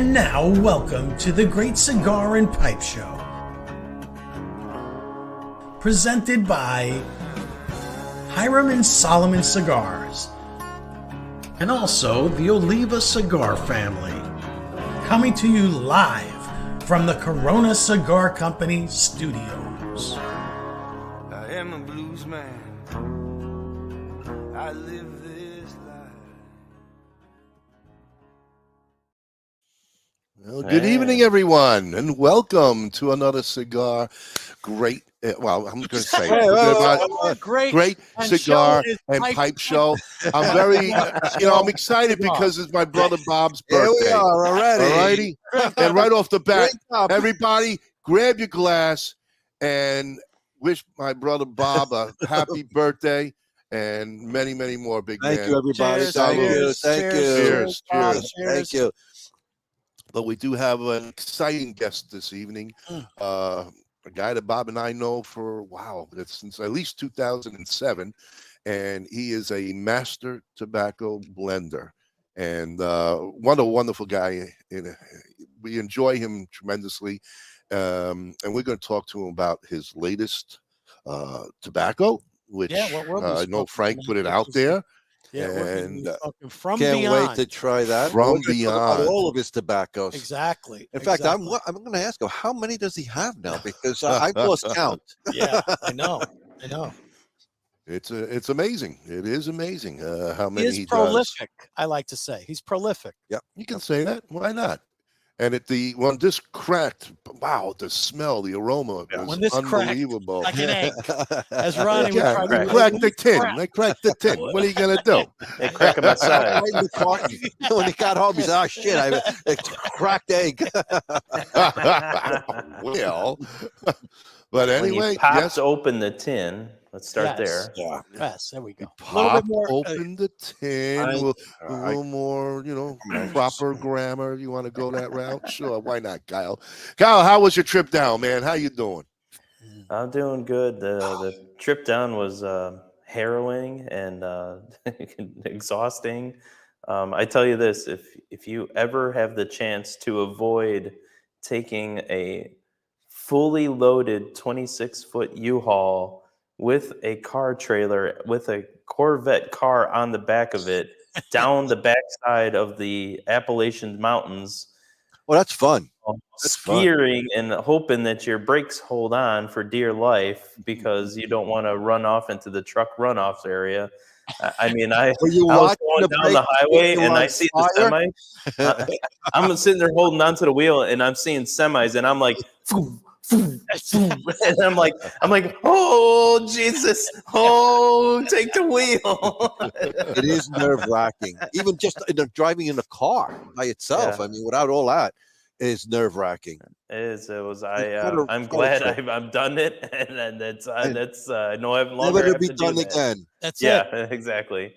And now, welcome to the Great Cigar and Pipe Show. Presented by Hiram Solomon Cigars. And also the Oliva Cigar family. Coming to you live from the Corona Cigar Company studios. I am a blues man. I live this life. Well, good evening, everyone, and welcome to another cigar. Great, well, I'm going to say great cigar and pipe show. I'm very, I'm excited because it's my brother Bob's birthday. Here we are already. Alrighty, and right off the bat, everybody, grab your glass and wish my brother Bob a happy birthday and many, many more, big man. Thank you, everybody. Cheers, Thank you. cheers, Thank you. Cheers, cheers. Thank you. But we do have an exciting guest this evening. A guy that Bob and I know for, since at least 2007. And he is a master tobacco blender. And what a wonderful guy. We enjoy him tremendously. And we're going to talk to him about his latest tobacco, which I know Frank put it out there. Yeah, and from can't beyond. wait to try that. From beyond. All of his tobaccos. Exactly. In fact, I'm going to ask him, how many does he have now? Because I've lost count. Yeah, I know. It's amazing. It is amazing how many He's prolific, I like to say. He's prolific. Yeah, you can say that. Why not? And when this cracked, wow, the smell, the aroma was unbelievable. Cracked, like an egg. As Ronnie would try to crack the tin. They cracked the tin. What are you going to do? They crack them outside. When he got home, he said, oh, shit, it's cracked egg. Well, but anyway. When you popped open the tin, let's start there. Yeah. Yes, there we go. Pop open the tin. A little more, proper grammar. You want to go that route? Sure, why not, Kyle? Kyle, how was your trip down, man? How you doing? I'm doing good. The trip down was harrowing and exhausting. I tell you this, if you ever have the chance to avoid taking a fully loaded 26-foot U-Haul with a car trailer, with a Corvette car on the back of it, down the backside of the Appalachian Mountains. Well, that's fun. Skiing and hoping that your brakes hold on for dear life because you don't want to run off into the truck runoff area. I mean, I was going down the highway and I see the semi. I'm sitting there holding onto the wheel and I'm seeing semis and I'm like, and I'm like, oh Jesus, oh, take the wheel. It is nerve-wracking. Even just driving in a car by itself. Yeah. I mean, without all that, it is nerve-wracking. It is. It was. I'm glad I've done it, and that's. I know I've longer never have be to done do that. again. That's it. Exactly.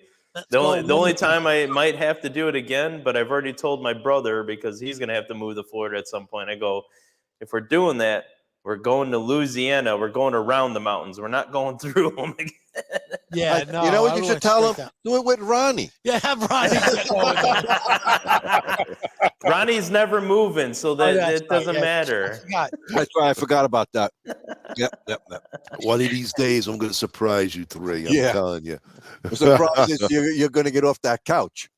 The only time I might have to do it again, but I've already told my brother because he's going to have to move to Florida at some point. I go, if we're doing that, we're going to Louisiana. We're going around the mountains. We're not going through them again. Yeah, no. You know what you should tell him? Do it with Ronnie. Yeah, have Ronnie. Ronnie's never moving, so that it doesn't matter. That's right. I forgot about that. Yep. One of these days, I'm going to surprise you three. I'm telling you. The surprise is you're going to get off that couch.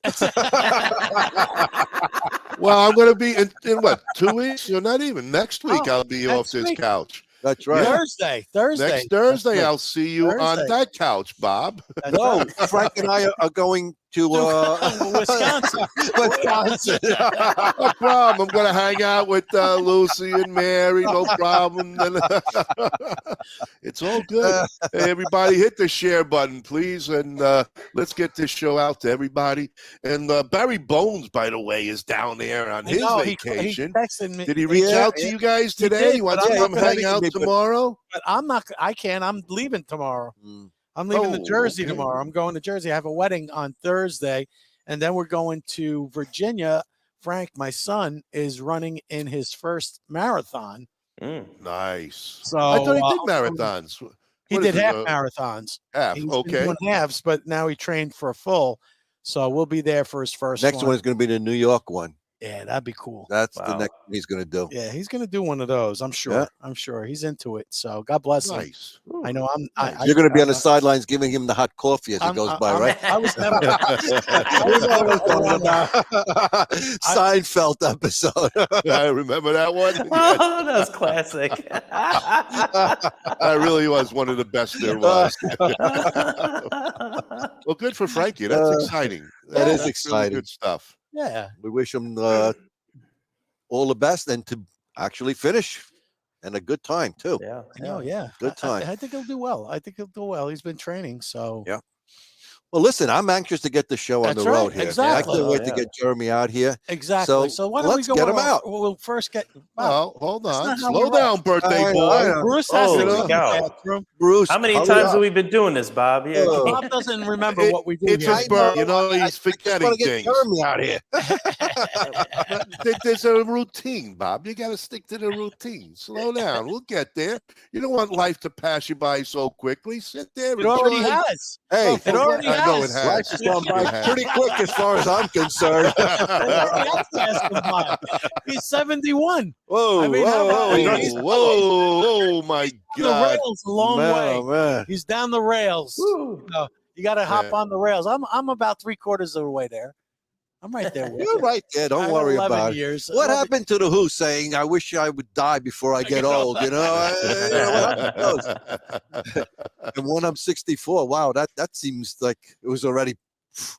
Well, I'm going to be in what, 2 weeks? Or not even. Next week, I'll be off this couch. That's right. Thursday. Next Thursday, I'll see you on that couch, Bob. No, Frank and I are going to Wisconsin. No problem. I'm going to hang out with Lucy and Mary. No problem. It's all good. Hey, everybody, hit the share button, please, and let's get this show out to everybody. And Barry Bones, by the way, is down there on his vacation. He texted me. Did he reach out to you guys today? You want to come hang out tomorrow? But I'm not. I can't. I'm leaving tomorrow. I'm leaving to Jersey tomorrow. I'm going to Jersey. I have a wedding on Thursday, and then we're going to Virginia. Frank, my son, is running in his first marathon. Nice. So I thought he did marathons. He did half marathons. Half, He's okay. been doing halves, but now he trained for a full. So we'll be there for his first Next one is going to be the New York one. Yeah, that'd be cool. That's the next thing he's going to do. Yeah, he's going to do one of those. I'm sure. Yeah. I'm sure he's into it. So God bless him. Nice. I know. You're going to be on the sidelines giving him the hot coffee as he goes by, right? I was never. Seinfeld episode. I remember that one. Oh, that was classic. That really was one of the best there was. Well, good for Frankie. That's exciting. That's exciting. Really good stuff. Yeah. We wish him all the best and to actually finish and a good time too. Yeah. Oh, yeah. Good time. I think he'll do well. He's been training. So yeah. Well, listen, I'm anxious to get the show on the road here. Exactly. I can't wait to get Jeremy out here. Exactly. So why don't we go get him out? We'll first get. Well, hold on. Slow down, birthday boy. Bruce has to go. bathroom. Bruce, how many times have we been doing this, Bob? Yeah. Bob doesn't remember what we do. It's his birthday. You know, he's forgetting things. Jeremy out here. There's a routine, Bob. You got to stick to the routine. Slow down. We'll get there. You don't want life to pass you by so quickly. Sit there. It already has. Hey, it already has. I know it has. Life has gone by pretty quick as far as I'm concerned. He's 71. Whoa, I mean, whoa, my God. The rails a long way. Man. He's down the rails. You got to hop on the rails. I'm about 3/4 of the way there. I'm right there with You're right there. Don't worry about it. Years. What happened to the Who saying, I wish I would die before I get old? You know, and when I'm 64, wow, that seems like it was already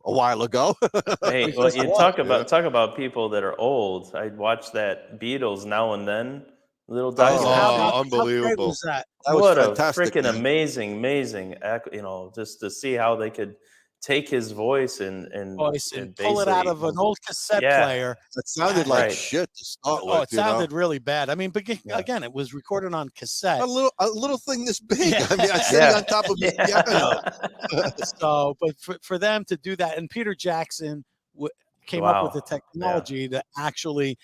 a while ago. Hey, well, you talk about people that are old. I watch that Beatles Now and Then little documentary. Unbelievable. Was that? What a fantastic, freaking man. amazing, just to see how they could take his voice and pull it out of an old cassette player. It sounded like shit to start with. It sounded really bad. I mean, but again, it was recorded on cassette. A little thing this big. I mean, I sitting on top of his piano. So, but for them to do that, and Peter Jackson came up with the technology to actually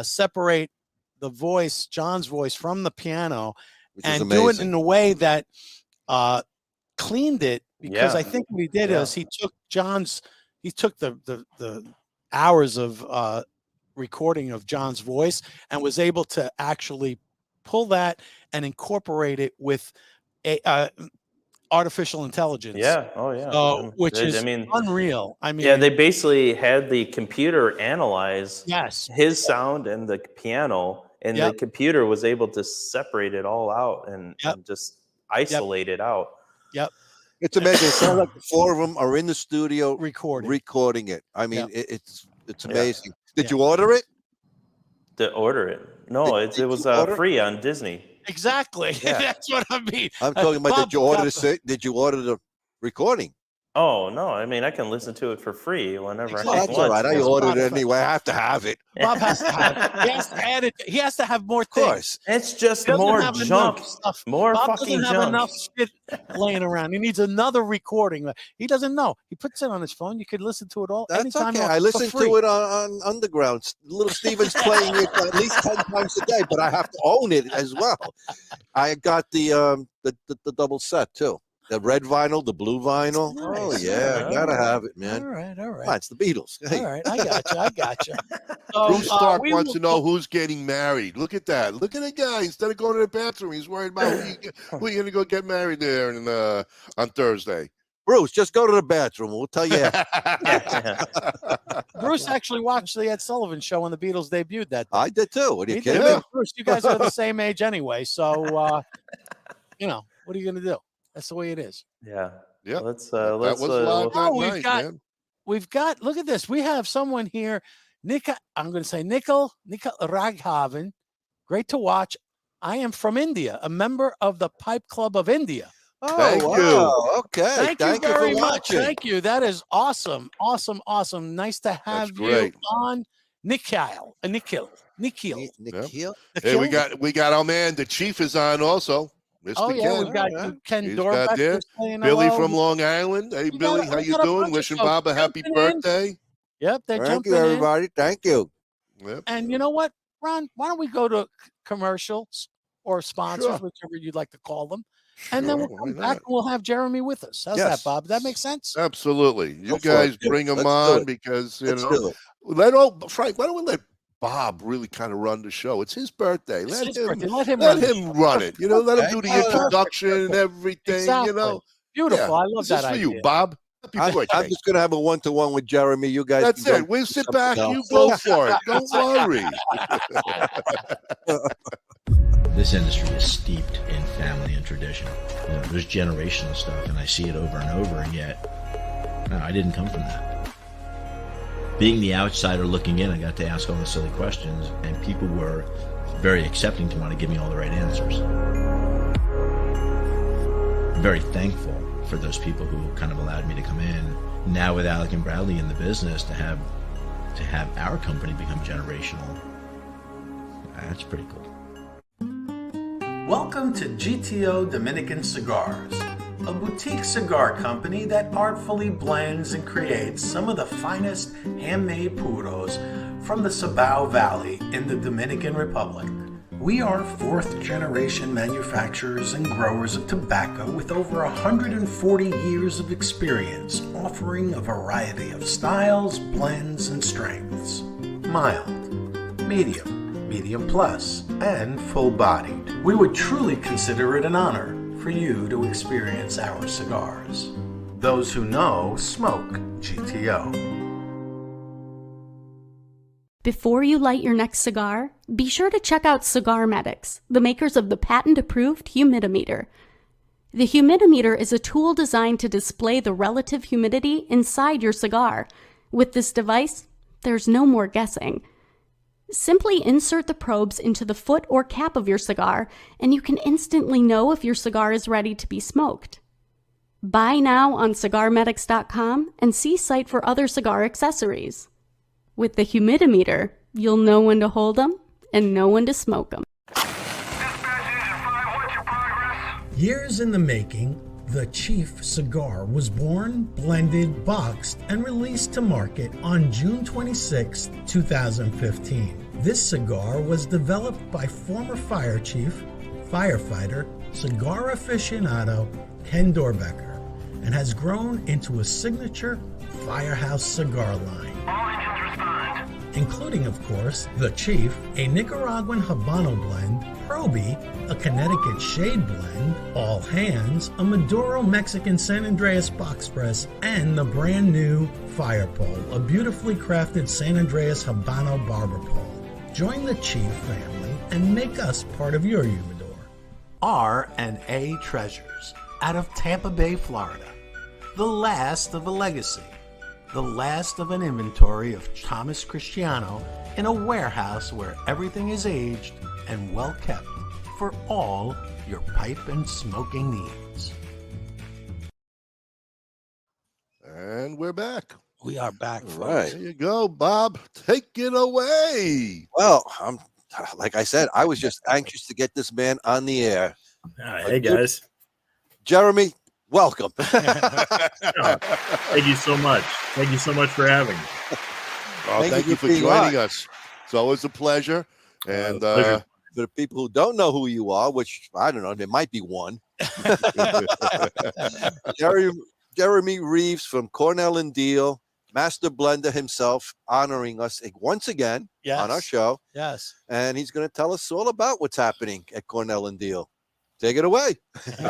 separate the voice, John's voice, from the piano, and do it in a way that cleaned it. Because I think what he did is he took the hours of recording of John's voice and was able to actually pull that and incorporate it with artificial intelligence. Yeah. Oh yeah. Which is unreal. I mean, they basically had the computer analyze his sound and the piano, and the computer was able to separate it all out and just isolate it out. Yep. It's amazing. It sounds like the four of them are in the studio recording it. I mean, it's amazing. Did you order it? To order it? No, it was free on Disney. Exactly. Yeah. That's what I mean. I'm talking about. Did you order the recording? Oh no! I mean, I can listen to it for free whenever I want. That's all right. I ordered it anyway. I have to have it. Bob has to have it. He has to add it. He has to have more things. Of course. It's just more junk. More Bob fucking doesn't junk. have enough shit laying around. He needs another recording. He doesn't know. He puts it on his phone. You could listen to it all anytime. Okay. I listen to it on Underground. Little Steven's playing it at least 10 times a day, but I have to own it as well. I got the double set too. The red vinyl, the blue vinyl. Nice. Oh yeah, I gotta have it, man. All right. Come on, it's the Beatles. Hey. All right, I got you. Bruce Stark wants to know who's getting married. Look at that. Look at the guy. Instead of going to the bathroom, he's worried about who you're gonna go get married there on Thursday. Bruce, just go to the bathroom. We'll tell you. Bruce actually watched the Ed Sullivan show when the Beatles debuted that day. I did too. What are you kidding me? Bruce, you guys are the same age anyway, so what are you gonna do? That's the way it is. Yeah. Let's we've got look at this. We have someone here, I'm going to say Nickel Raghavan. Great to watch. I am from India, a member of the Pipe Club of India. Oh, thank you. Okay. Thank you very much. Thank you. That is awesome. Awesome. Nice to have you on, Nikhil. Hey, we got our man, the Chief is on also. Mr. Ken. We've got Ken Dorbeck there. Billy from Long Island. Hey, Billy, how you doing? Wishing Bob a happy birthday. Yep, they're jumping in. Thank you, everybody. Thank you. Yep. And you know what, Ron? Why don't we go to commercials? or sponsors, Sure. whichever you'd like to call them. And then we'll Sure, come why back not? and we'll have Jeremy with us. How's Yes. that, Bob? That makes sense? Absolutely. Go You for it, guys dude. bring them Let's do on it. because, you Let's know, do it. Frank, why don't we let Bob really kind of run the show? It's his birthday. It's Let his him birthday. Let him let run the him show. run it. You know, let him Okay. do the Perfect. introduction and Perfect. everything, Exactly. you know. Beautiful. Yeah. I love This is that for idea. you, Bob. Happy I'm birthday. just going to have a one-to-one with Jeremy. You guys That's can go it. We'll do sit something back. else. You go for it. Don't worry. This industry is steeped in family and tradition. You know, there's generational stuff, and I see it over and over, and yet, no, I didn't come from that. Being the outsider looking in, I got to ask all the silly questions, and people were very accepting to want to give me all the right answers. I'm very thankful for those people who kind of allowed me to come in. Now with Alec and Bradley in the business, to have our company become generational, that's pretty cool. Welcome to GTO Dominican Cigars, a boutique cigar company that artfully blends and creates some of the finest handmade puros from the Cibao Valley in the Dominican Republic. We are fourth-generation manufacturers and growers of tobacco with over 140 years of experience, offering a variety of styles, blends, and strengths. Mild, medium plus, and full-bodied. We would truly consider it an honor for you to experience our cigars. Those who know smoke GTO. Before you light your next cigar, be sure to check out Cigar Medics, the makers of the patent-approved humidimeter. The humidimeter is a tool designed to display the relative humidity inside your cigar. With this device, there's no more guessing. Simply insert the probes into the foot or cap of your cigar, and you can instantly know if your cigar is ready to be smoked. Buy now on cigarmedics.com and see site for other cigar accessories. With the humidimeter, you'll know when to hold them and know when to smoke them. Years in the making, the Chief cigar was born, blended, boxed, and released to market on June 26, 2015. This cigar was developed by former fire chief, firefighter, cigar aficionado Ken Dorbecker, and has grown into a signature firehouse cigar line. All engines respond. Including, of course, the Chief, a Nicaraguan Habano blend, Proby, a Connecticut Shade blend, All Hands, a Maduro Mexican San Andreas box press, and the brand new Fire Pole, a beautifully crafted San Andreas Habano barber pole. Join the Chief family and make us part of your humidor. R&A Treasures, out of Tampa Bay, Florida. The last of a legacy. The last of an inventory of Thomas Cristiano in a warehouse where everything is aged and well kept for all your pipe and smoking needs. And we're back. We are back. All right. There you go, Bob. Take it away. Well, like I said, I was just anxious to get this man on the air. Hey, guys. Jeremy, welcome. Thank you so much. Thank you so much for having me. Thank you for being joining on. us. It's always a pleasure. And pleasure. For the people who don't know who you are, which I don't know, there might be one. Jeremy Reeves from Cornell Diehl, master blender himself, honoring us once again on our show. Yes. And he's going to tell us all about what's happening at Cornell Diehl. Take it away. First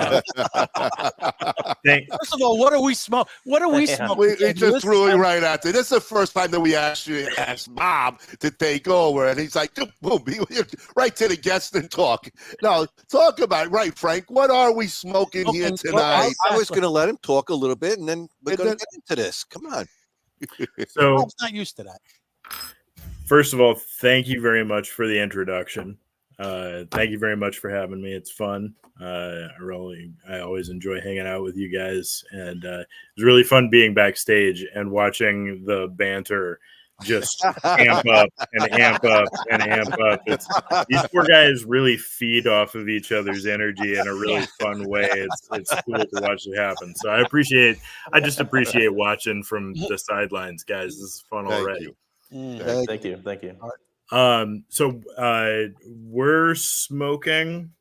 of all, what are we smoking? What are we smoking? We just threw it right out there. This is the first time that we actually asked Bob to take over, and he's like, boom, right to the guest and talk. No, talk about it. Right, Frank. What are we smoking here tonight? I was going to let him talk a little bit, and then we're going to get into this. Come on. So, Bob's not used to that. first of all, thank you very much for the introduction. Thank you very much for having me. It's fun. I always enjoy hanging out with you guys, and it was really fun being backstage and watching the banter just amp up and amp up and amp up. These poor guys really feed off of each other's energy in a really fun way. It's cool to watch it happen. So I just appreciate watching from the sidelines, guys. This is fun already. Thank you. So we're smoking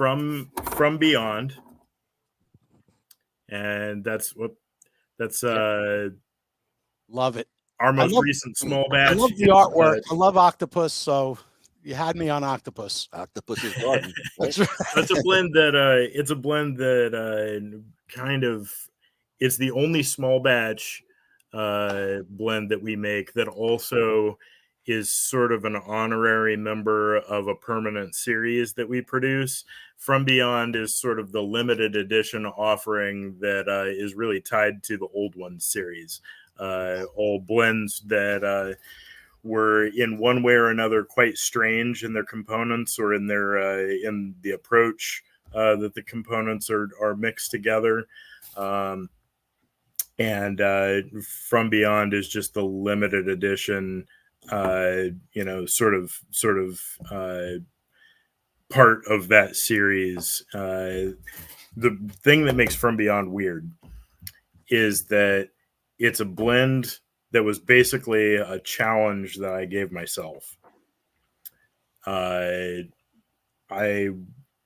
from Beyond, and that's love it. Our most recent small batch. I love the artwork. I love Octopus, so you had me on Octopus. Octopus's garden. Right? That's a blend that kind of, it's the only small batch blend that we make that also is sort of an honorary member of a permanent series that we produce. From Beyond is sort of the limited edition offering that is really tied to the Old Ones series. All blends that were in one way or another quite strange in their components or in their in the approach that the components are mixed together. And From Beyond is just the limited edition, sort of part of that series. The thing that makes From Beyond weird is that it's a blend that was basically a challenge that I gave myself. I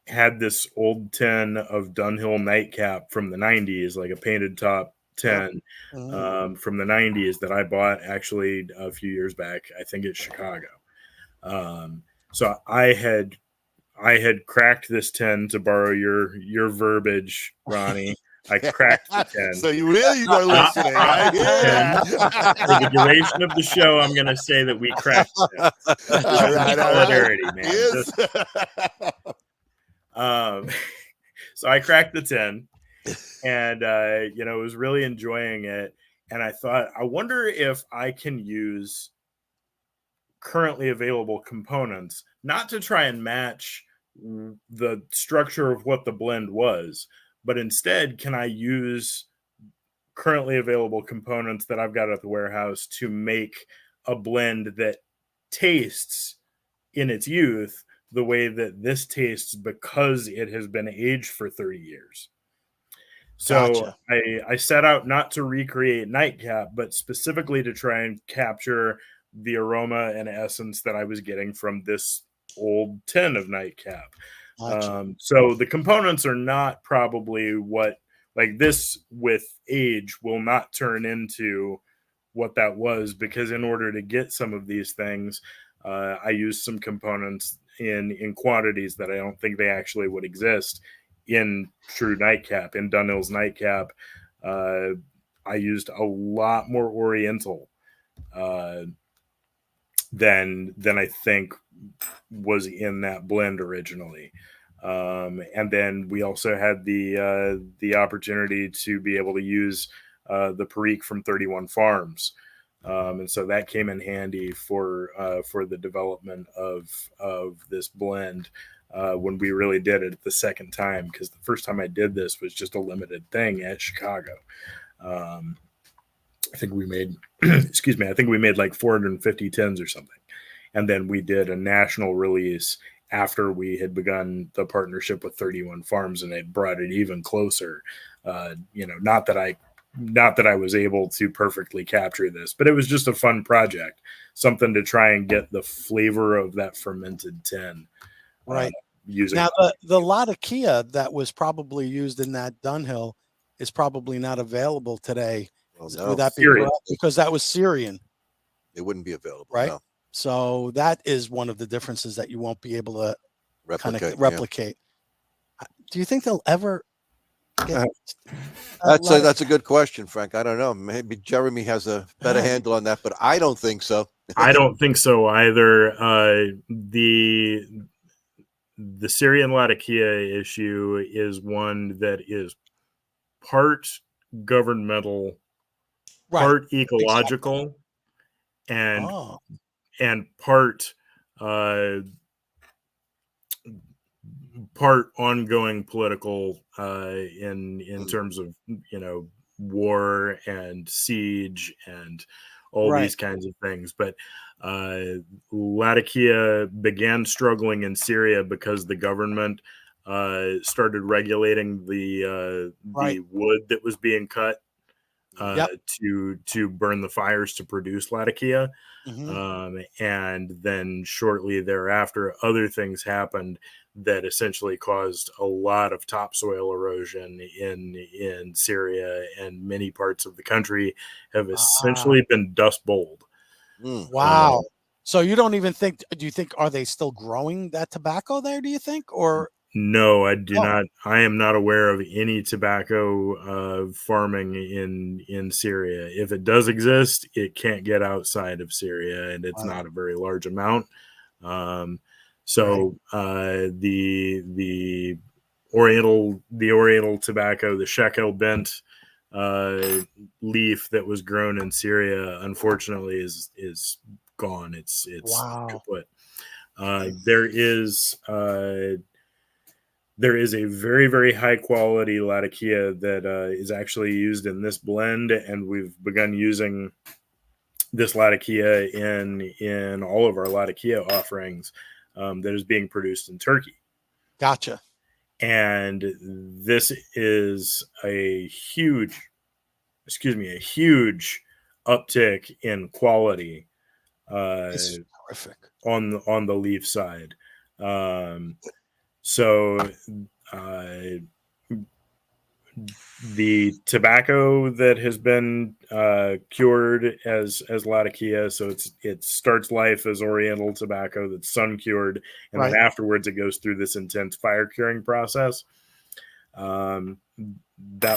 had this old tin of Dunhill Nightcap from the 90s, like a painted top tin from the 90s that I bought actually a few years back, I think at Chicago. So I had cracked this tin, to borrow your verbiage, Ronnie. I cracked the 10. So you really are listening, right? Yeah. For the duration of the show, I'm going to say that we cracked it. Solidarity, man. So I cracked the 10, and was really enjoying it. And I thought, I wonder if I can use currently available components, not to try and match the structure of what the blend was, but instead, can I use currently available components that I've got at the warehouse to make a blend that tastes in its youth the way that this tastes because it has been aged for 30 years. So Gotcha. I set out not to recreate Nightcap, but specifically to try and capture the aroma and essence that I was getting from this old tin of Nightcap. Gotcha. So the components are not probably what, like this with age will not turn into what that was, because in order to get some of these things, I used some components in quantities that I don't think they actually would exist in true Nightcap. In Dunhill's Nightcap, I used a lot more Oriental than I think was in that blend originally. And then we also had the opportunity to be able to use the Perique from 31 Farms. And so that came in handy for the development of this blend when we really did it the second time, because the first time I did this was just a limited thing at Chicago. I think we made, I think we made like 450 tins or something. And then we did a national release after we had begun the partnership with 31 Farms, and it brought it even closer. Not that I was able to perfectly capture this, but it was just a fun project, something to try and get the flavor of that fermented tin. Right. Using now, the Latakia that was probably used in that Dunhill is probably not available today. Well, no. Would that be correct? Because that was Syrian. It wouldn't be available, right? No. So that is one of the differences that you won't be able to replicate. Yeah. Do you think they'll ever get that's a good question, Frank. I don't know. Maybe Jeremy has a better handle on that, but I don't think so. I don't think so either. The Syrian Latakia issue is one that is part governmental, part ecological, and part ongoing political in terms of war and siege and all these kinds of things. But Latakia began struggling in Syria because the government started regulating the wood that was being cut to burn the fires to produce Latakia. Mm-hmm. And then shortly thereafter, other things happened that essentially caused a lot of topsoil erosion in Syria, and many parts of the country have essentially been dust bowled. Wow. So you don't even think, do you think, are they still growing that tobacco there, do you think? Or no, I do not. I am not aware of any tobacco farming in Syria. If it does exist, it can't get outside of Syria, and it's not a very large amount. The Oriental tobacco, the shekel bent leaf that was grown in Syria, unfortunately, is gone. It's kaput. There is a very, very high quality Latakia that is actually used in this blend, and we've begun using this Latakia in all of our Latakia offerings that is being produced in Turkey. Gotcha. And this is a huge uptick in quality. It's terrific on the leaf side. So the tobacco that has been cured as Latakia, so it starts life as Oriental tobacco that's sun cured, and then afterwards it goes through this intense fire curing process. That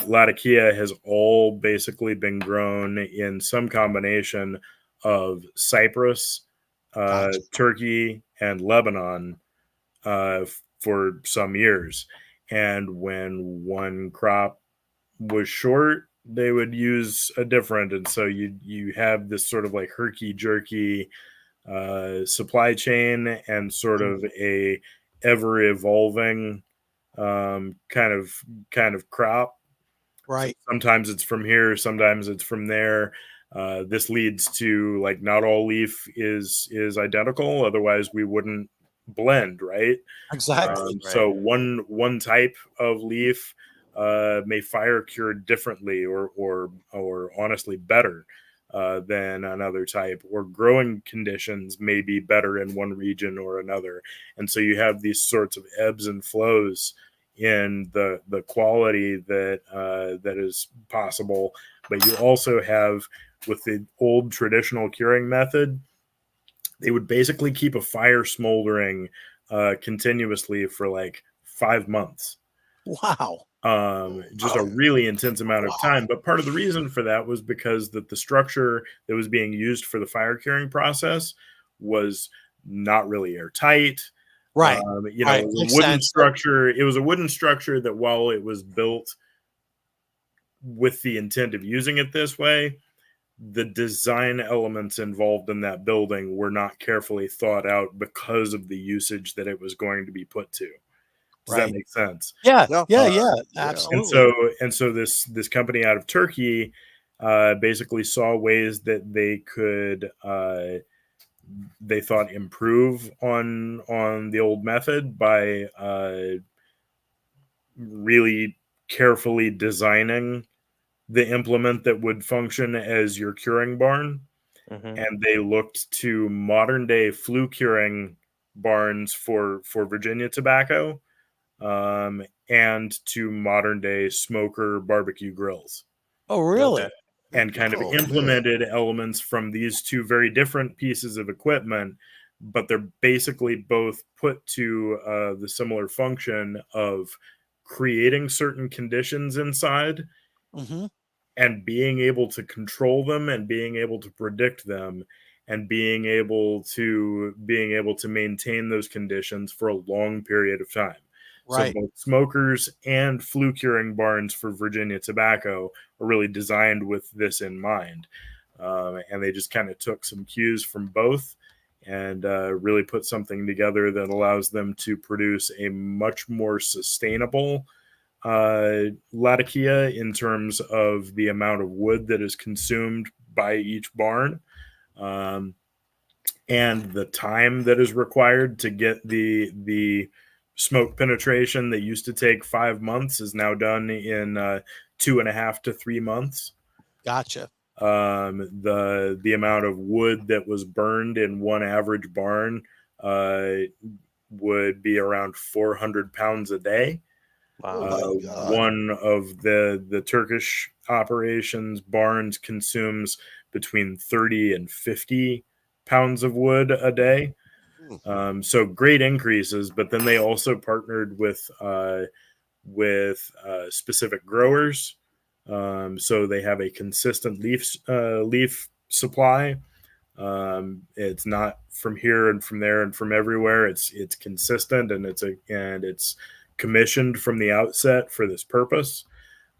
Latakia has all basically been grown in some combination of Cyprus, Turkey, and Lebanon for some years. And when one crop was short, they would use a different. And so you have this sort of like herky-jerky supply chain and sort of a ever-evolving kind of crop. Right. So sometimes it's from here, sometimes it's from there. This leads to, like, not all leaf is identical, otherwise we wouldn't blend, right? Exactly. So one type of leaf may fire cure differently or honestly better than another type, or growing conditions may be better in one region or another. And so you have these sorts of ebbs and flows in the quality that is possible. But you also have, with the old traditional curing method, they would basically keep a fire smoldering continuously for like 5 months. Wow. Just a really intense amount of time. But part of the reason for that was because the structure that was being used for the fire curing process was not really airtight. Right. Wooden structure. It was a wooden structure that, while it was built with the intent of using it this way, the design elements involved in that building were not carefully thought out because of the usage that it was going to be put to. Does that make sense? Yeah, absolutely. And so this company out of Turkey basically saw ways that they could they thought improve on the old method by really carefully designing the implement that would function as your curing barn. And they looked to modern day flue curing barns for Virginia tobacco, and to modern day smoker barbecue grills. Oh, really? Okay. And kind of implemented elements from these two very different pieces of equipment, but they're basically both put to the similar function of creating certain conditions inside, and being able to control them, and being able to predict them, and being able to maintain those conditions for a long period of time. Right. So both smokers and flue curing barns for Virginia tobacco are really designed with this in mind. And they just kind of took some cues from both and really put something together that allows them to produce a much more sustainable Latakia in terms of the amount of wood that is consumed by each barn, and the time that is required to get the smoke penetration that used to take 5 months is now done in 2.5 to 3 months. Gotcha. The amount of wood that was burned in one average barn would be around 400 pounds a day. Wow. One of the Turkish operations barns consumes between 30 and 50 pounds of wood a day. So great increases, but then they also partnered with specific growers. So they have a consistent leaf supply. It's not from here and from there and from everywhere. It's consistent, and it's commissioned from the outset for this purpose.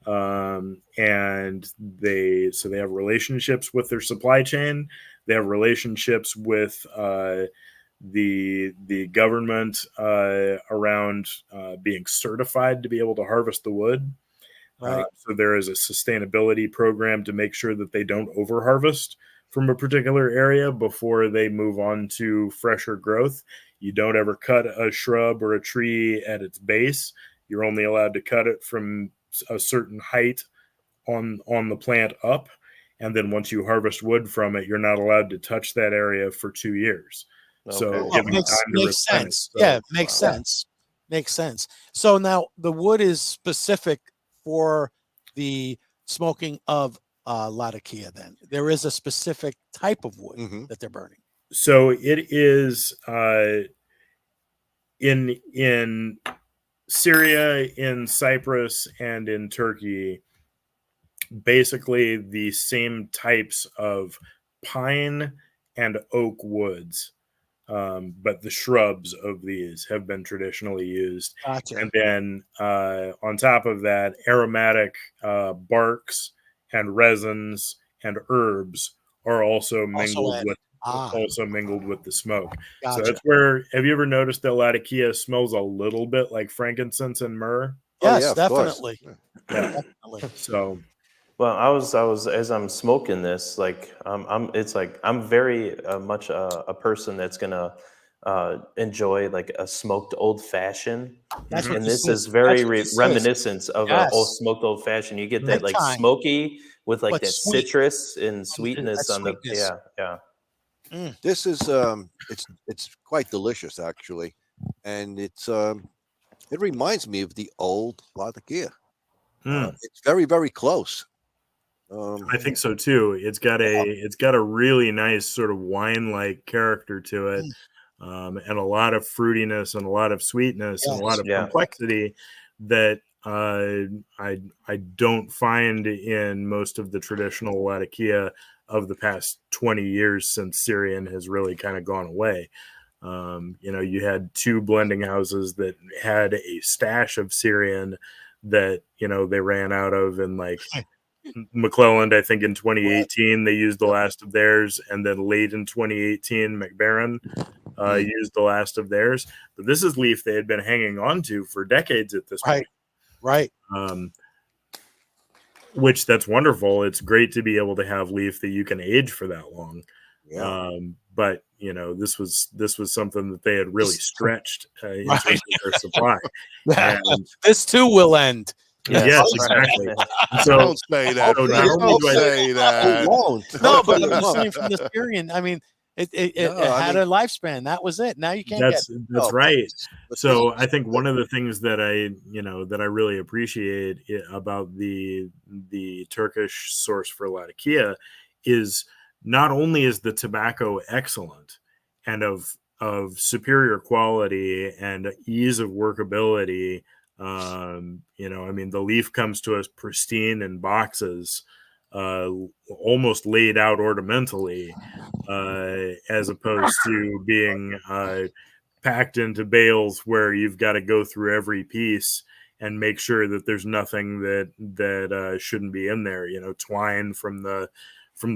And they have relationships with their supply chain. They have relationships with the government around being certified to be able to harvest the wood. Right. So there is a sustainability program to make sure that they don't overharvest from a particular area before they move on to fresher growth. You don't ever cut a shrub or a tree at its base. You're only allowed to cut it from a certain height on the plant up. And then once you harvest wood from it, you're not allowed to touch that area for 2 years. Okay. So Well, giving time to makes replenish. sense. So, Yeah, makes sense. Makes sense. So now the wood is specific for the smoking of Latakia. Then there is a specific type of wood that they're burning. So it is in Syria, in Cyprus, and in Turkey, basically the same types of pine and oak woods. But the shrubs of these have been traditionally used. Gotcha. And then on top of that, aromatic barks and resins and herbs are also mingled with the smoke. Gotcha. So that's where, have you ever noticed that Latakia smells a little bit like frankincense and myrrh? Yes, definitely. Yeah. Definitely. So Well, I was as I'm smoking this, like I'm very much a person that's gonna enjoy like a smoked old fashioned, That's what and this this is is. very That's what this is. reminiscent of Yes. a old smoked old fashioned. You get that Big like time. smoky with like But that sweet. citrus and sweetness that on the sweetness. yeah. This is it's quite delicious actually, and it reminds me of the old Latakia. It's very, very close. I think so too. It's got a really nice sort of wine-like character to it, and a lot of fruitiness and a lot of sweetness and a lot of complexity that I don't find in most of the traditional Latakia of the past 20 years since Syrian has really kind of gone away. You had two blending houses that had a stash of Syrian that they ran out of, and like McClelland, I think in 2018 they used the last of theirs, and then late in 2018 McBaron used the last of theirs. But this is leaf they had been hanging on to for decades at this point. Right. Which that's wonderful. It's great to be able to have leaf that you can age for that long. Yeah. But this was something that they had really stretched in terms of their supply. And this too will end. yes, exactly. So Don't say that. so Frank. not only Don't do I- say that. It won't. No, but I'm just saying from the Syrian. I mean, it had a lifespan. That was it. Now you can't that's right. But So this- I think one of the things that I really appreciate about the Turkish source for Latakia is not only is the tobacco excellent and of superior quality and ease of workability. The leaf comes to us pristine in boxes, almost laid out ornamentally, as opposed to being packed into bales where you've got to go through every piece and make sure that there's nothing that shouldn't be in there. Twine from the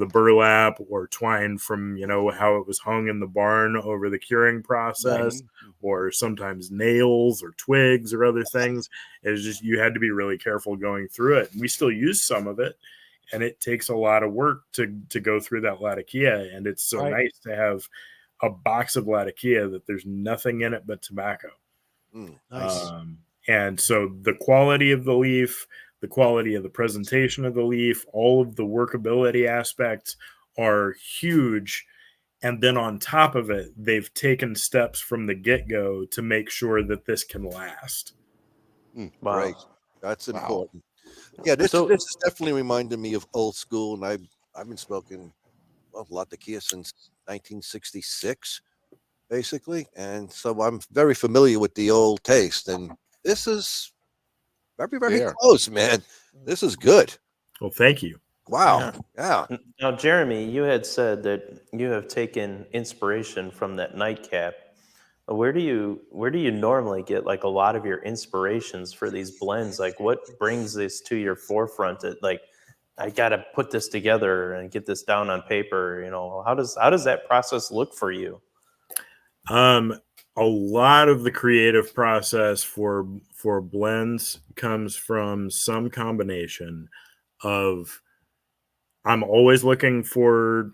burlap, or twine from how it was hung in the barn over the curing process, or sometimes nails or twigs or other things. It's just you had to be really careful going through it. And we still use some of it, and it takes a lot of work to go through that Latakia. And it's so nice to have a box of Latakia that there's nothing in it but tobacco. Nice. And so the quality of the leaf, the quality of the presentation of the leaf, all of the workability aspects are huge. And then on top of it, they've taken steps from the get-go to make sure that this can last. Wow. Great. That's important. Yeah, this is definitely reminding me of old school, and I've been smoking Latakia since 1966, basically, and so I'm very familiar with the old taste. And this is very, very close, man. This is good. Well, thank you. Wow. Yeah. Now, Jeremy, you had said that you have taken inspiration from that nightcap. Where do you normally get like a lot of your inspirations for these blends? Like, what brings this to your forefront? I got to put this together and get this down on paper. How does that process look for you? A lot of the creative process for blends comes from some combination of I'm always looking for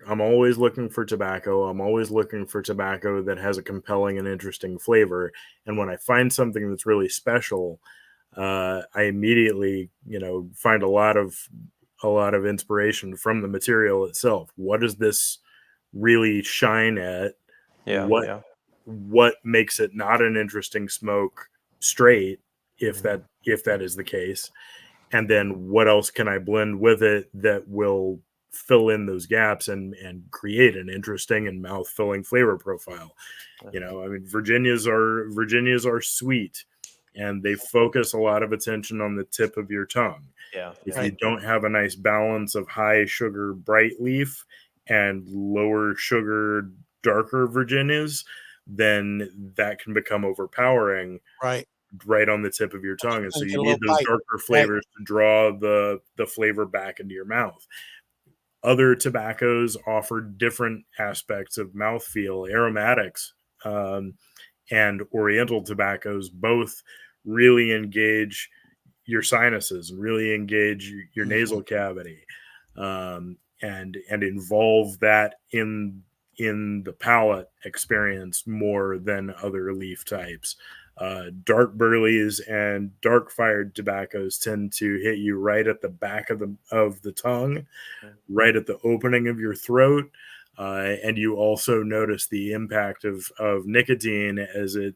tobacco. I'm always looking for tobacco that has a compelling and interesting flavor. And when I find something that's really special, I immediately, find a lot of inspiration from the material itself. What does this really shine at? What makes it not an interesting smoke straight, if that is the case? And then what else can I blend with it that will fill in those gaps and create an interesting and mouth-filling flavor profile? Virginias are sweet, and they focus a lot of attention on the tip of your tongue. If you don't have a nice balance of high sugar bright leaf and lower sugar darker Virginias, then that can become overpowering. Right on the tip of your tongue. And so you need those darker flavors to draw the flavor back into your mouth. Other tobaccos offer different aspects of mouthfeel. Aromatics and oriental tobaccos both really engage your sinuses and really engage your nasal cavity and involve that in the palate experience more than other leaf types. Dark burleys and dark fired tobaccos tend to hit you right at the back of the tongue, right at the opening of your throat, and you also notice the impact of nicotine as it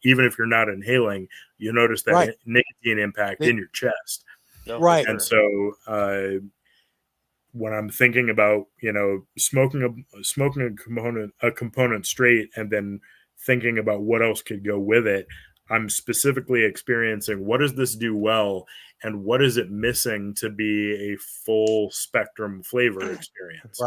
even if you're not inhaling, you notice that nicotine impact in your chest. And so when I'm thinking about smoking a component straight and then thinking about what else could go with it, I'm specifically experiencing what does this do well and what is it missing to be a full spectrum flavor experience.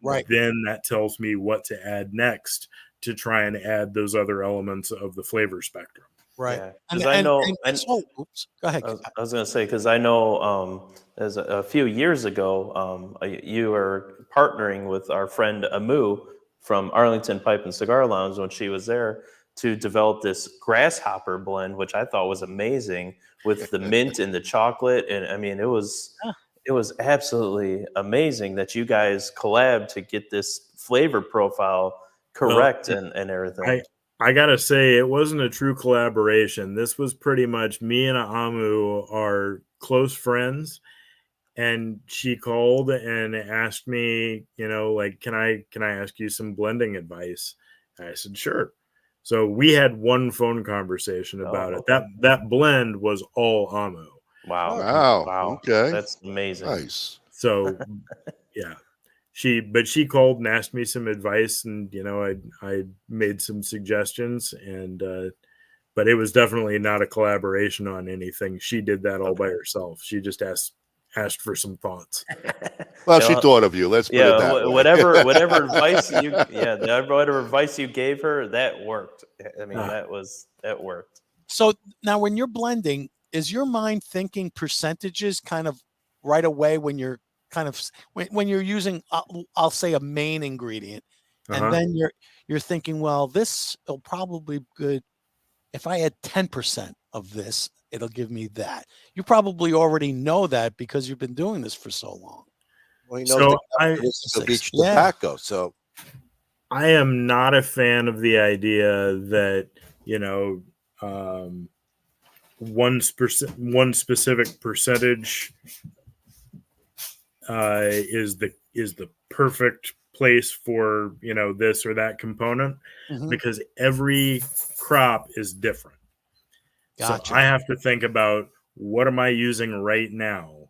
Then that tells me what to add next to try and add those other elements of the flavor spectrum. Because I know. Oops, go ahead. I was going to say, because I know as a few years ago, you were partnering with our friend Amu from Arlington Pipe and Cigar Lounge when she was there to develop this grasshopper blend, which I thought was amazing with the mint and the chocolate. And I mean, it was absolutely amazing that you guys collabed to get this flavor profile correct and everything. I gotta say, it wasn't a true collaboration. This was pretty much me and Amu are close friends. And she called and asked me, can I ask you some blending advice? And I said, sure. So we had one phone conversation about it. That blend was all Amu. Wow. Okay. That's amazing. Nice. So yeah. She called and asked me some advice, and I made some suggestions, and but it was definitely not a collaboration on anything. She did that all by herself. She just asked for some thoughts. Well, she thought of you. Let's put it that way. Whatever advice you gave her, that worked. I mean, that worked. So now, when you're blending, is your mind thinking percentages kind of right away when you're when you're using, I'll say, a main ingredient, and then you're thinking, well, this will probably be good if I add 10% of this. It'll give me that. You probably already know that because you've been doing this for so long. Well, you know, of each tobacco. So I am not a fan of the idea that, one specific percentage is the perfect place for, you know, this or that component, because every crop is different. Gotcha. So I have to think about, what am I using right now?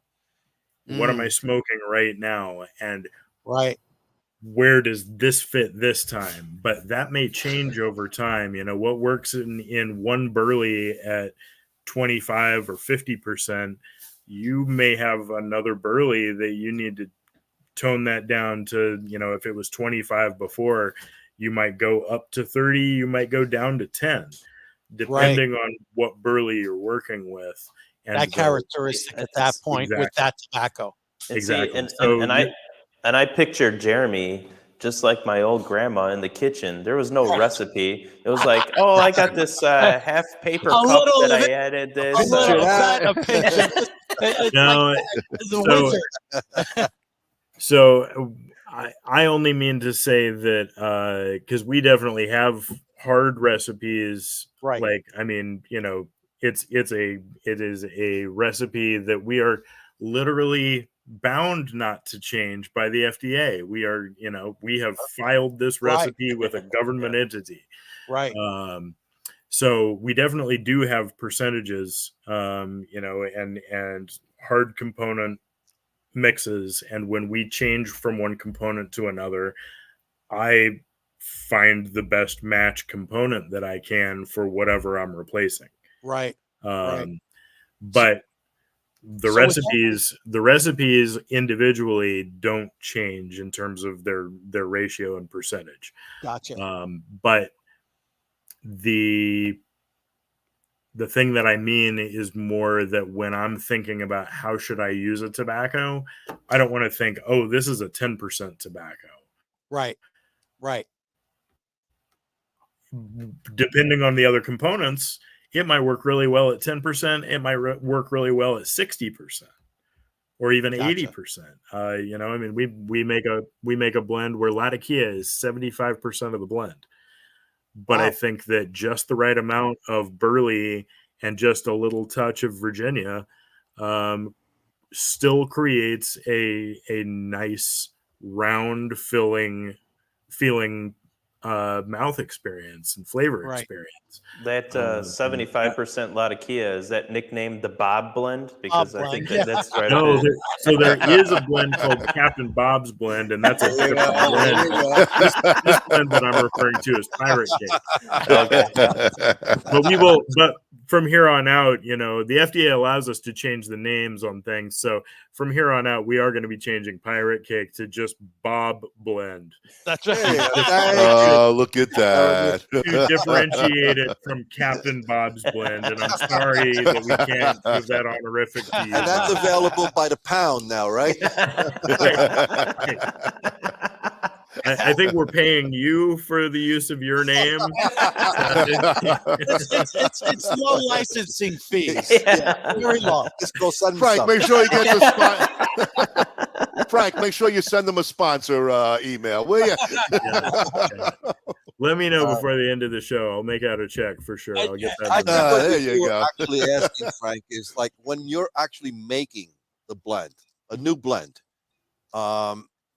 What am I smoking right now? And where does this fit this time? But that may change over time. You know, what works in one burley at 25 or 50%, you may have another burley that you need to tone that down to, you know, if it was 25 before, you might go up to 30, you might go down to 10, depending on what burley you're working with. And that characteristic at that point with that tobacco. Exactly. And I pictured Jeremy just like my old grandma in the kitchen. There was no recipe. It was like, oh, I got this half paper cup that I added this. So I only mean to say that because we definitely have hard recipes. Like, I mean, you know, it is a recipe that we are literally bound not to change by the FDA. We are, you know, we have filed this recipe with a government entity. So we definitely do have percentages, you know, and hard component mixes. And when we change from one component to another, I find the best match component that I can for whatever I'm replacing. But the recipes individually don't change in terms of their ratio and percentage. But the thing that I mean is more that when I'm thinking about how should I use a tobacco, I don't want to think, oh, this is a 10% tobacco. Depending on the other components, it might work really well at 10%. It might work really well at 60% or even 80%. You know, I mean, we make a blend where Latakia is 75% of the blend. But I think that just the right amount of burley and just a little touch of Virginia still creates a nice round feeling mouth experience and flavor experience. That 75% Latakia, is that nicknamed the Bob blend? Because I think that's right. No, there is a blend called Captain Bob's blend, and that's a different blend. This blend that I'm referring to is Pirate Cake. But from here on out, you know, the FDA allows us to change the names on things. So from here on out, we are going to be changing Pirate Cake to just Bob blend. That's right. Oh, look at that. To differentiate it from Captain Bob's blend. And I'm sorry that we can't give that honorific to you. And that's available by the pound now, right? I think we're paying you for the use of your name. It's low licensing fees. Very low. Frank, make sure you get the spot. Frank, make sure you send them a sponsor email, will you? Let me know before the end of the show. I'll make out a check for sure. I'll get that. I think what there you go. Actually asking, Frank, is like when you're actually making the blend, a new blend,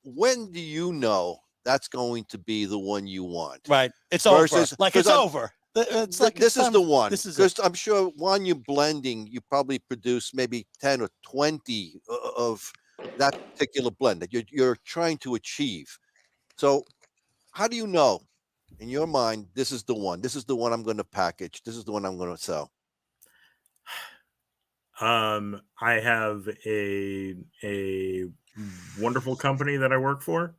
when do you know that's going to be the one you want? It's over. Like it's over. It's like this is the one. This is because I'm sure when you're blending, you probably produce maybe 10 or 20 of that particular blend that you're trying to achieve. So how do you know in your mind, this is the one, this is the one I'm going to package, this is the one I'm going to sell? I have a wonderful company that I work for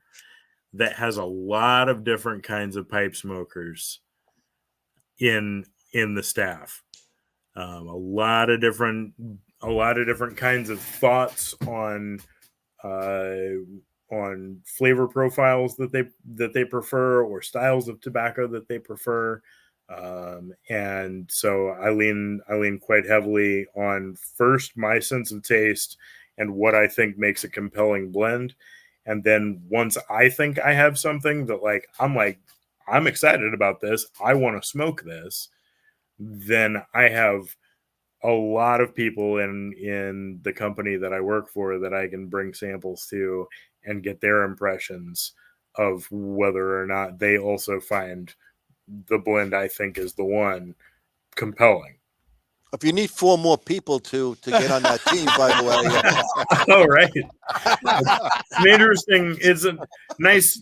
that has a lot of different kinds of pipe smokers in the staff. A lot of different kinds of thoughts on flavor profiles that they prefer, or styles of tobacco that they prefer. And so I lean quite heavily on first my sense of taste and what I think makes a compelling blend. And then once I think I have something that I'm excited about this, I want to smoke this, then I have a lot of people in the company that I work for that I can bring samples to and get their impressions of whether or not they also find the blend I think is the one compelling. If you need 4 more people to get on that team, by the way. Oh, right. It's an interesting. It's a nice,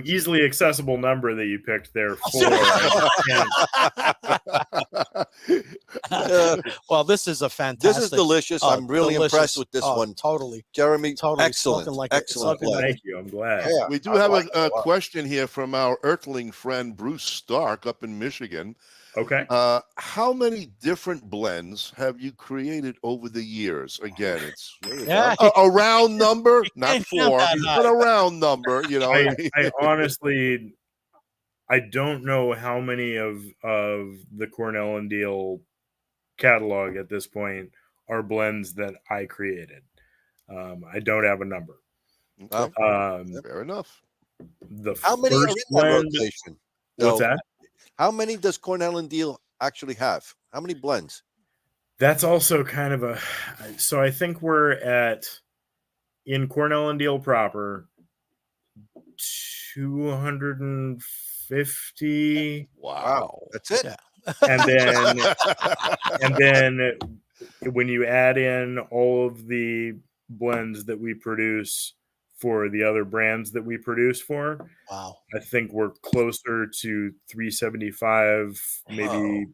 easily accessible number that you picked there for. Well, this is a fantastic. This is delicious. I'm really impressed with this one. Totally. Jeremy, Totally. excellent. Excellent. Thank you. I'm glad. Yeah, we do have a question here from our Earthling friend Bruce Stark up in Michigan. Okay. How many different blends have you created over the years? Again, it's a round number, not 4, but a round number. I honestly, I don't know how many of the Cornell and Diehl catalog at this point are blends that I created. I don't have a number. Okay. Fair enough. How many are in that rotation? What's that? How many does Cornell and Diehl actually have? How many blends? That's also kind of so I think we're at, in Cornell and Diehl proper, 250. Wow. That's it. Yeah. And then when you add in all of the blends that we produce for the other brands that we produce for, wow, I think we're closer to 375,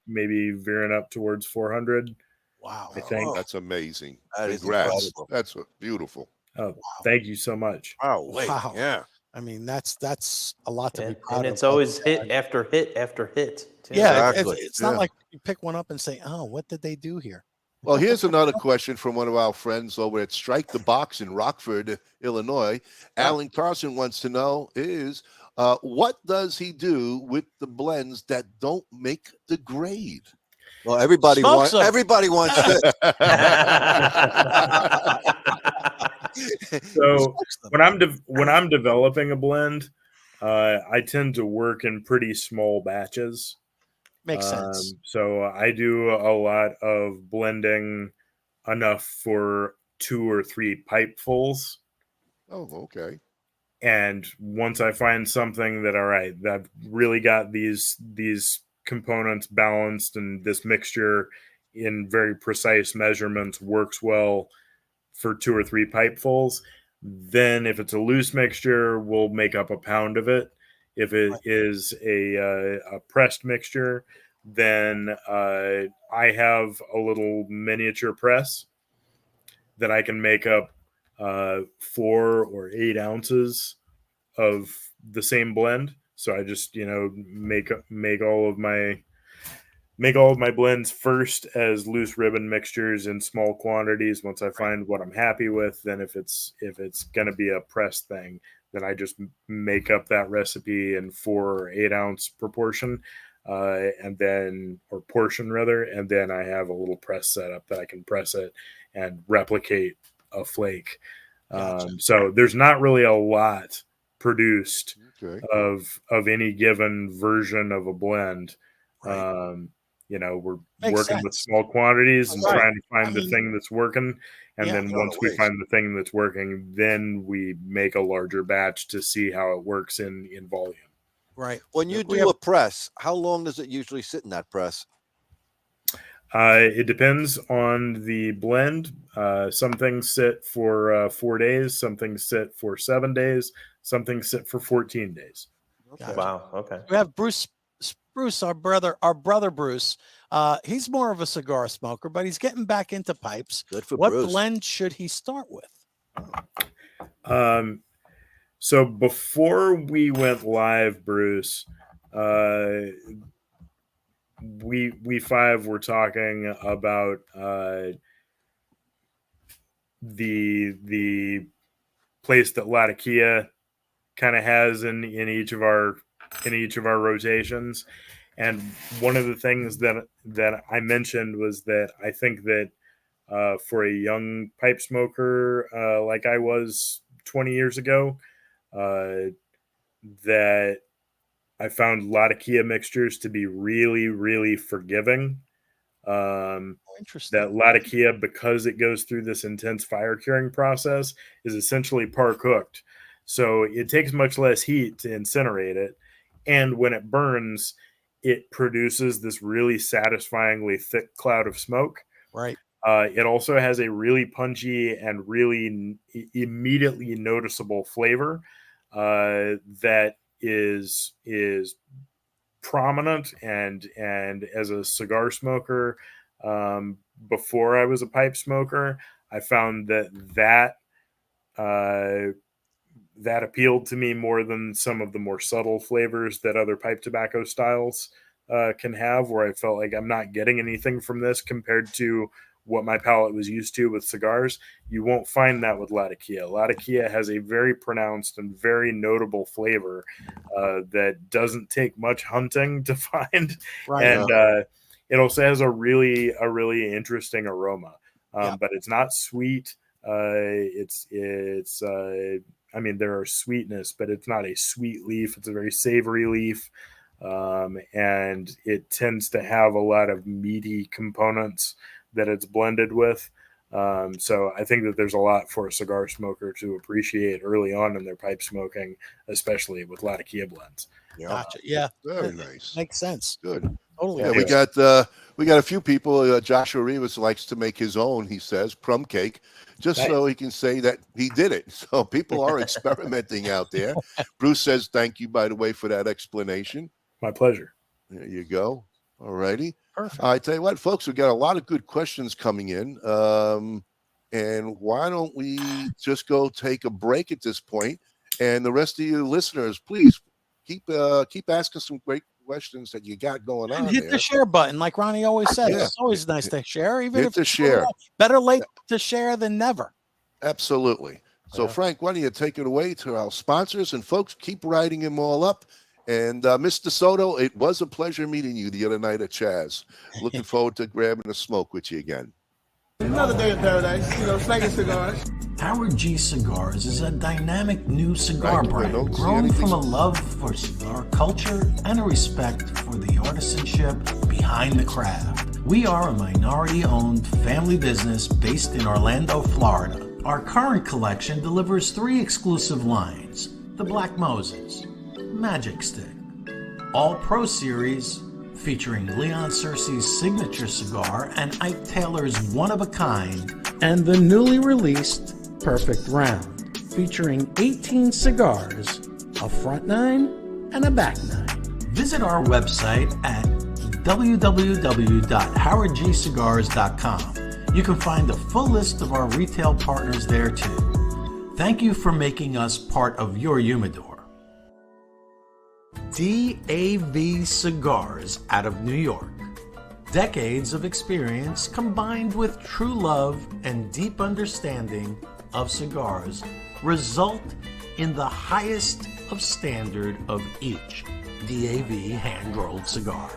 maybe veering up towards 400. Wow, I think that's amazing. That is Congrats. incredible. That's beautiful. Oh, thank you so much. Wow. Yeah. I mean, that's a lot to be proud and of. it's always hit after hit after hit. Too. Yeah, Exactly. it's not like you pick one up and say, "Oh, what did they do here?" Well, here's another question from one of our friends over at Strike the Box in Rockford, Illinois. Alan Carson wants to know what does he do with the blends that don't make the grade? Well, everybody wants it. So when I'm developing a blend, I tend to work in pretty small batches. Makes sense. So I do a lot of blending enough for 2 or 3 pipefuls. Oh, okay. And once I find something that, all right, I've really got these components balanced and this mixture in very precise measurements works well for 2 or 3 pipefuls, then if it's a loose mixture, we'll make up a pound of it. If it is a pressed mixture, then I have a little miniature press that I can make up 4 or 8 ounces of the same blend. So I just make all of my blends first as loose ribbon mixtures in small quantities. Once I find what I'm happy with, then if it's gonna be a pressed thing, then I just make up that recipe in 4 or 8 ounce proportion, and then I have a little press setup that I can press it and replicate a flake. Gotcha. So there's not really a lot produced of any given version of a blend. Right. We're Makes working sense. with small quantities and Right. trying to find the thing that's working. And then once we ways. find the thing that's working, then we make a larger batch to see how it works in volume. Right. When you do a press, how long does it usually sit in that press? It depends on the blend. Some things sit for 4 days, some things sit for 7 days, some things sit for 14 days. Gotcha. Wow. Okay. We have Spruce, our brother Bruce. He's more of a cigar smoker, but he's getting back into pipes. Good for what Bruce. blend should he start with? So before we went live, Bruce, we 5 were talking about the place that Latakia kind of has in each of our rotations, and one of the things that I mentioned was that I think that for a young pipe smoker like I was 20 years ago, that I found Latakia mixtures to be really, really forgiving. Interesting. That Latakia, because it goes through this intense fire curing process, is essentially par cooked. So it takes much less heat to incinerate it. And when it burns, it produces this really satisfyingly thick cloud of smoke. Right. It also has a really punchy and really immediately noticeable flavor that is prominent. And as a cigar smoker, before I was a pipe smoker, I found that appealed to me more than some of the more subtle flavors that other pipe tobacco styles can have, where I felt like I'm not getting anything from this compared to what my palate was used to with cigars. You won't find that with Latakia. Latakia has a very pronounced and very notable flavor that doesn't take much hunting to find. Right. And it also has a really interesting aroma, but it's not sweet. I mean, there are sweetness, but it's not a sweet leaf. It's a very savory leaf. And it tends to have a lot of meaty components that it's blended with. So I think that there's a lot for a cigar smoker to appreciate early on in their pipe smoking, especially with Latakia blends. Yeah. Gotcha. Yeah. Very nice. Makes sense. Good. Totally. Yeah, we got a few people. Joshua Reeves likes to make his own, he says, plum cake, just so he can say that he did it. So people are experimenting out there. Bruce says, thank you, by the way, for that explanation. My pleasure. There you go. All righty. Perfect. I tell you what, folks, we got a lot of good questions coming in. And why don't we just go take a break at this point? And the rest of you listeners, please keep asking some great questions that you got going on. And hit the share button, like Ronnie always says. Yeah. It's always nice to share, even Hit if the it's share. Better late to share than never. Absolutely. So, Frank, why don't you take it away to our sponsors? And folks, keep writing them all up. And Mr. Soto, it was a pleasure meeting you the other night at Chaz. Looking forward to grabbing a smoke with you again. Another day in paradise, slanging cigars. Howard G Cigars is a dynamic new cigar brand grown from a love for cigar culture and a respect for the artisanship behind the craft. We are a minority-owned family business based in Orlando, Florida. Our current collection delivers 3 exclusive lines: the Black Moses, Magic Stick, All Pro Series featuring Leon Searcy's signature cigar and Ike Taylor's one-of-a-kind, and the newly released Perfect Round featuring 18 cigars, a front 9 and a back 9. Visit our website at www.howardgcigars.com. You can find a full list of our retail partners there too. Thank you for making us part of your humidor. DAV Cigars out of New York. Decades of experience combined with true love and deep understanding of cigars result in the highest of standard of each DAV hand-rolled cigar.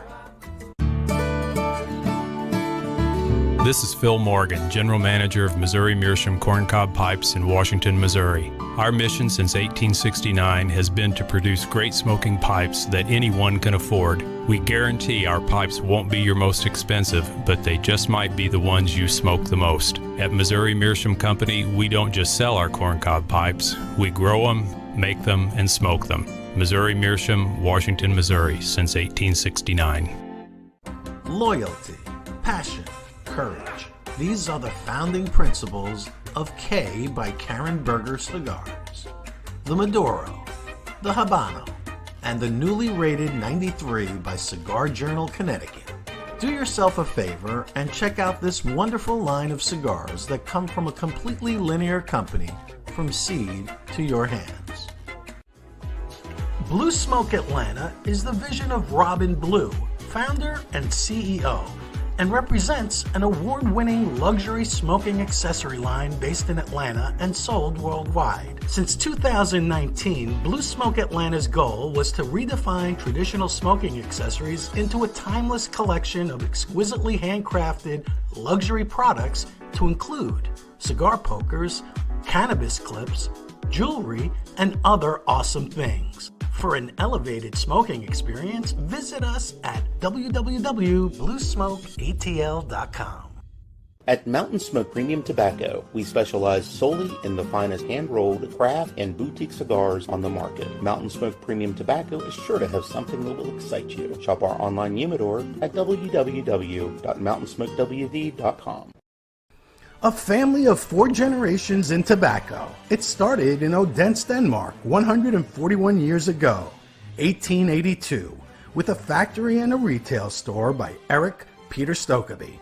This is Phil Morgan, General Manager of Missouri Meerschaum Corncob Pipes in Washington, Missouri. Our mission since 1869 has been to produce great smoking pipes that anyone can afford. We guarantee our pipes won't be your most expensive, but they just might be the ones you smoke the most. At Missouri Meerschaum Company, we don't just sell our corncob pipes, we grow them, make them, and smoke them. Missouri Meerschaum, Washington, Missouri, since 1869. Loyalty, passion, courage. These are the founding principles of K by Karen Berger Cigars. The Maduro, the Habano, and the newly rated 93 by Cigar Journal Connecticut. Do yourself a favor and check out this wonderful line of cigars that come from a completely linear company from seed to your hands. Blue Smoke Atlanta is the vision of Robin Blue, founder and CEO, and represents an award-winning luxury smoking accessory line based in Atlanta and sold worldwide. Since 2019, Blue Smoke Atlanta's goal was to redefine traditional smoking accessories into a timeless collection of exquisitely handcrafted luxury products to include cigar pokers, cannabis clips, jewelry, and other awesome things. For an elevated smoking experience, visit us at www.bluesmokeatl.com. At Mountain Smoke Premium Tobacco, we specialize solely in the finest hand-rolled, craft, and boutique cigars on the market. Mountain Smoke Premium Tobacco is sure to have something that will excite you. Shop our online humidor at www.mountainsmokewv.com. A family of 4 generations in tobacco. It started in Odense, Denmark, 141 years ago, 1882, with a factory and a retail store by Eric Peter Stogies.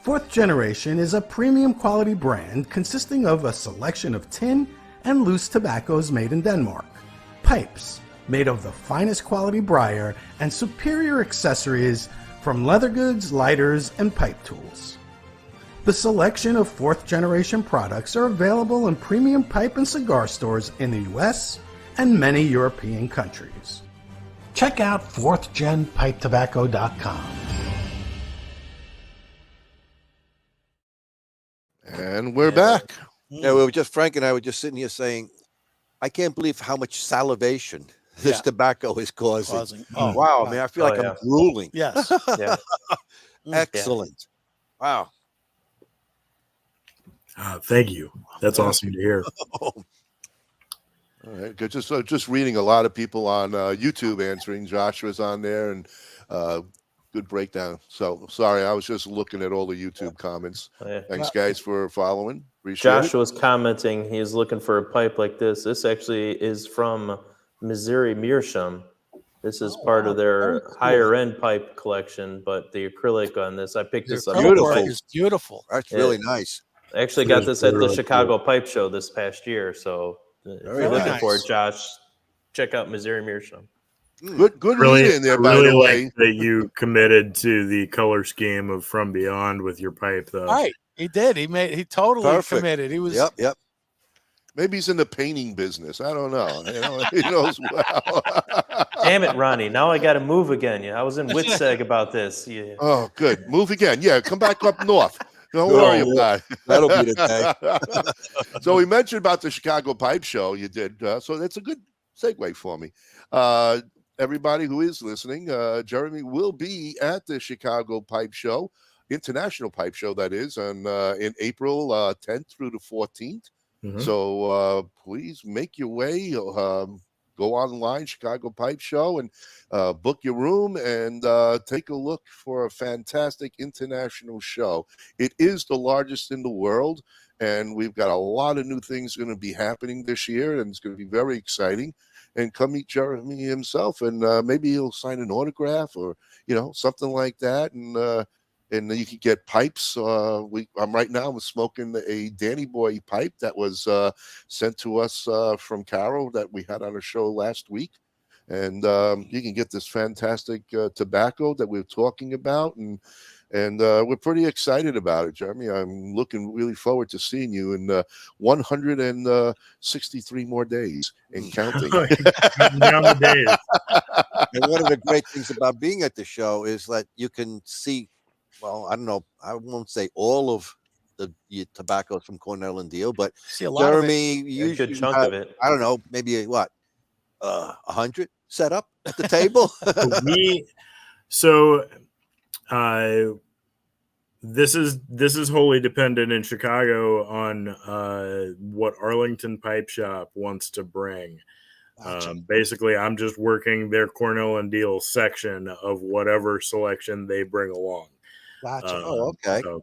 4th Generation is a premium quality brand consisting of a selection of tin and loose tobaccos made in Denmark, pipes made of the finest quality briar, and superior accessories from leather goods, lighters, and pipe tools. The selection of 4th Generation products are available in premium pipe and cigar stores in the US and many European countries. Check out 4thGenPipeTobacco.com. And we're back. Yeah, we were just Frank and I were just sitting here saying, I can't believe how much salivation this tobacco is causing. Oh, wow. I mean, I feel like I'm drooling. Yes. Yeah. Excellent. Wow. Thank you. That's awesome to hear. All right, good. Just reading a lot of people on YouTube answering. Joshua's on there, and good breakdown. So sorry, I was just looking at all the YouTube comments. Thanks, guys, for following. Appreciate Josh was commenting. He's looking for a pipe like this. This actually is from Missouri Meerschaum. This is part of their higher end pipe collection, but the acrylic on this, I picked this up. It's beautiful. That's really nice. I actually got this at the Chicago Pipe Show this past year. So if you're looking for it, Josh, check out Missouri Meerschaum. Good really, read in there, by really the way. like that you committed to the color scheme of From Beyond with your pipe, though. Right. He did. He totally committed. He was. Yep. Maybe he's in the painting business. I don't know. You know, he knows well. Damn it, Ronnie. Now I got to move again. I was in Witzeg about this. Yeah. Oh, good. Move again. Yeah, come back up north. Don't worry about it. That'll be the day. So we mentioned about the Chicago Pipe Show you did. So that's a good segue for me. Everybody who is listening, Jeremy will be at the Chicago Pipe Show, International Pipe Show, that is, on in April 10th through the 14th. Mm-hmm. So please make your way. Go online, Chicago Pipe Show, and book your room and take a look for a fantastic international show. It is the largest in the world, and we've got a lot of new things going to be happening this year, and it's going to be very exciting. And come meet Jeremy himself, and maybe he'll sign an autograph or something like that, and you can get pipes. I'm right now smoking a Danny Boy pipe that was sent to us from Carol that we had on a show last week. And you can get this fantastic tobacco that we're talking about. And we're pretty excited about it, Jeremy. I'm looking really forward to seeing you in 163 more days and counting. Down the days. And one of the great things about being at the show is that you can see, well, I don't know, I won't say all of the tobaccos from Cornell and Diehl, but see a lot Jeremy, of it. you A good chunk of it. I don't know, maybe 100 set up at the table. This is wholly dependent in Chicago on what Arlington Pipe Shop wants to bring. Gotcha. Basically, I'm just working their Cornell and Diehl section of whatever selection they bring along. Gotcha. Okay. So,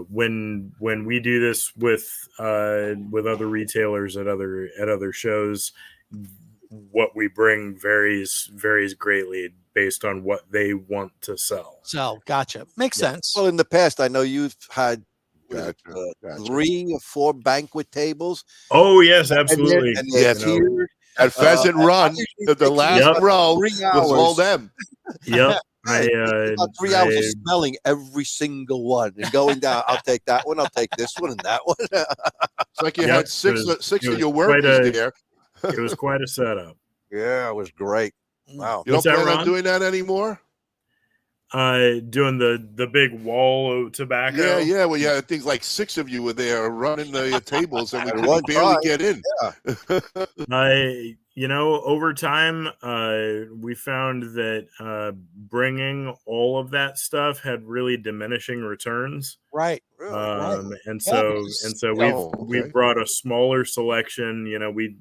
when we do this with other retailers at other shows, what we bring varies greatly based on what they want to sell. So, gotcha. Makes sense. Well, in the past, I know you've had Gotcha. 3 or 4 banquet tables. Oh yes, absolutely. And they're tiered. At Pheasant Run, the last row 3 was hours. all them. Yep. About 3 hours of smelling every single one and going down. I'll take that one. I'll take this one and that one. It's like you had six of your workers there. It was quite a setup. Yeah, it was great. Wow. You don't What's that, plan on Ron? doing that anymore? doing the big wall of tobacco. Yeah. Well, yeah, things like 6 of you were there running the tables, and we At couldn't one barely time, get in. Over time, we found that bringing all of that stuff had really diminishing returns. Right. And so we've brought a smaller selection.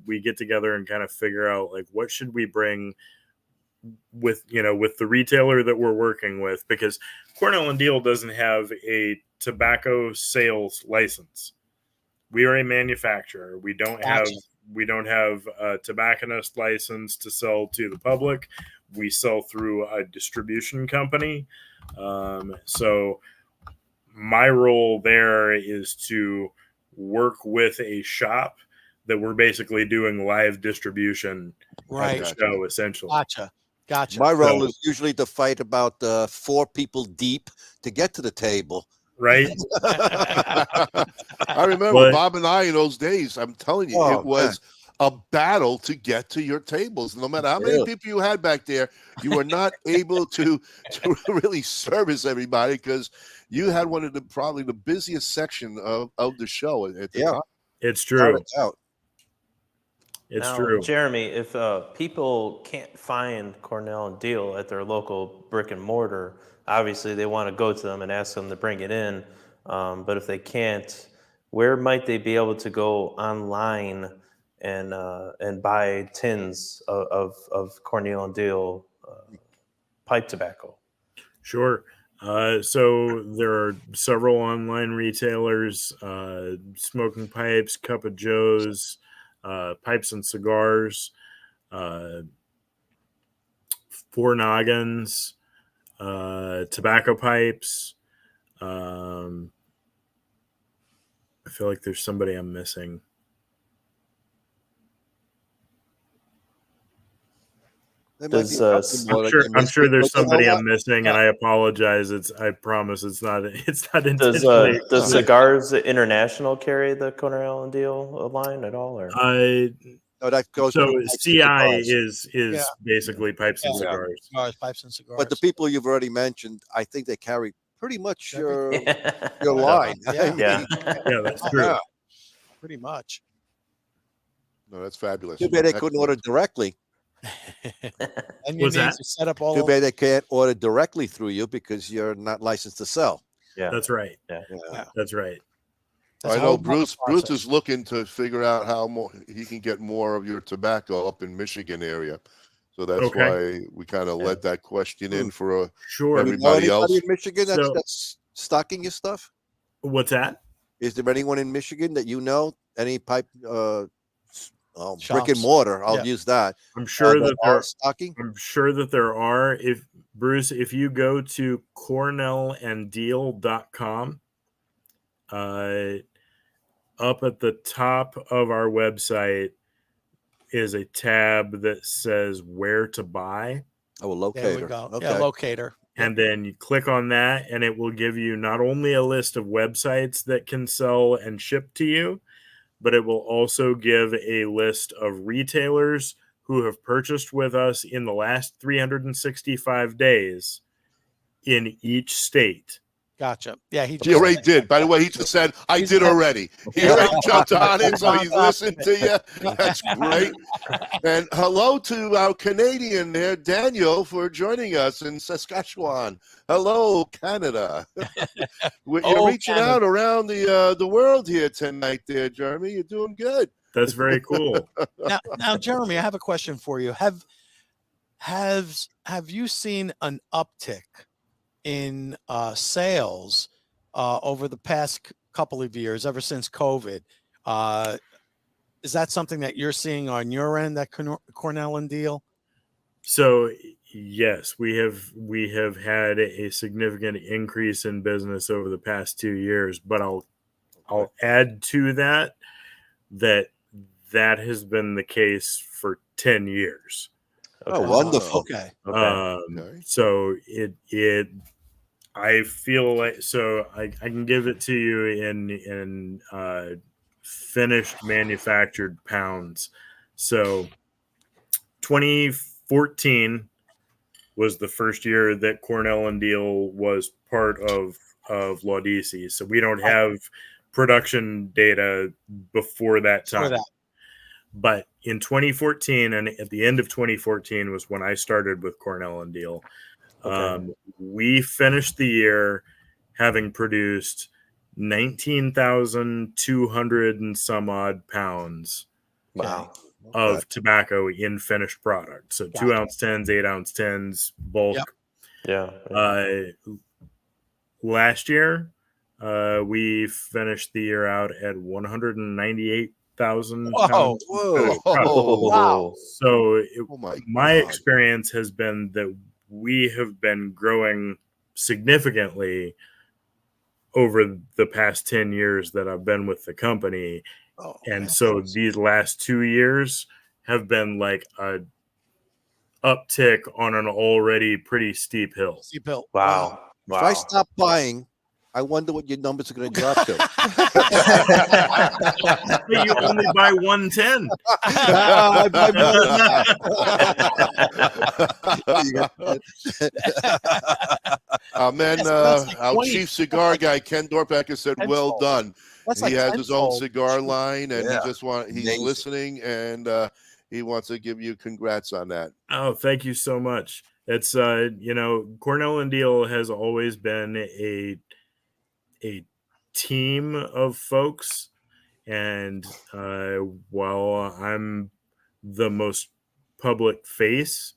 We get together and kind of figure out like what should we bring with the retailer that we're working with, because Cornell and Diehl doesn't have a tobacco sales license. We are a manufacturer. We don't have a tobacconist license to sell to the public. We sell through a distribution company. So my role there is to work with a shop that we're basically doing live distribution at the show, essentially. Gotcha. My role is usually to fight about 4 people deep to get to the table. Right. I remember Bob and I in those days. I'm telling you, it was a battle to get to your tables. No matter how many people you had back there, you were not able to really service everybody because you had one of probably the busiest section of the show at the time. It's true. It's true. Jeremy, if people can't find Cornell and Diehl at their local brick and mortar, obviously they want to go to them and ask them to bring it in. But if they can't, where might they be able to go online and buy tins of Cornell and Diehl pipe tobacco? Sure. So there are several online retailers: Smoking Pipes, Cup of Joe's, Pipes and Cigars, Four Noggins, Tobacco Pipes. I feel like there's somebody I'm missing. I'm sure there's somebody I'm missing, and I apologize. I promise it's not intentionally. Does Cigars International carry the Cornell and Diehl line at all? Or no, that goes. So CI is basically Pipes and Cigars. Pipes and Cigars. But the people you've already mentioned, I think they carry pretty much your line. Yeah, that's true. Pretty much. No, that's fabulous. Too bad they couldn't order directly. And you need to set up all. Too bad they can't order directly through you because you're not licensed to sell. Yeah, that's right. Yeah. That's right. I know Bruce is looking to figure out how he can get more of your tobacco up in Michigan area. So that's why we kind of let that question in for everybody else. In Michigan that's stocking your stuff? What's that? Is there anyone in Michigan that you know? Any pipe brick and mortar? I'll use that. I'm sure that there are stocking. I'm sure that there are. If Bruce, if you go to cornellanddiehl.com, up at the top of our website is a tab that says where to buy. Oh, a locator. There we go. Okay. Yeah, locator. And then you click on that, and it will give you not only a list of websites that can sell and ship to you, but it will also give a list of retailers who have purchased with us in the last 365 days in each state. Gotcha. Yeah, he already did. By the way, he just said, I did already. He already jumped on it, so he listened to you. That's great. And hello to our Canadian there, Daniel, for joining us in Saskatchewan. Hello, Canada. You're reaching out around the world here tonight there, Jeremy. You're doing good. That's very cool. Now, Jeremy, I have a question for you. Have you seen an uptick in sales over the past couple of years, ever since COVID? Is that something that you're seeing on your end at Cornell and Diehl? So yes, we have had a significant increase in business over the past 2 years, but I'll add to that has been the case for 10 years. Oh, wonderful. Okay. So I feel like, I can give it to you in finished manufactured pounds. So 2014, was the first year that Cornell Diehl was part of Lotus. So we don't have production data before that time. But in 2014, and at the end of 2014 was when I started with Cornell Diehl. We finished the year having produced 19,200 and some odd pounds of tobacco in finished product. So 2 ounce 10s, 8 ounce 10s, bulk. Last year, we finished the year out at 198,000 pounds. Wow. So my experience has been that we have been growing significantly over the past 10 years that I've been with the company. So these last 2 years have been like a uptick on an already pretty steep hill. Wow. If I stop buying, I wonder what your numbers are going to drop to. You only buy 110. I buy more than that. Our chief cigar guy, Ken Dorpacker, said, well done. He has his own cigar line, and he's listening, and he wants to give you congrats on that. Oh, thank you so much. It's, Cornell Diehl has always been a team of folks, and while I'm the most public face,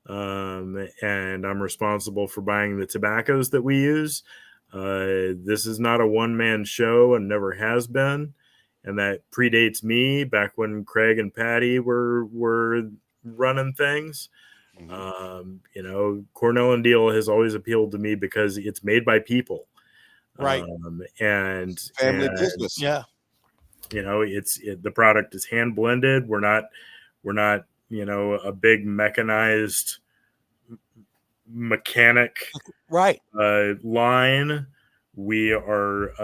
and I'm responsible for buying the tobaccos that we use, this is not a one-man show and never has been, and that predates me back when Craig and Patty were running things. Cornell Diehl has always appealed to me because it's made by people. And family business. The product is hand blended. We're not a big mechanized mechanic line. We are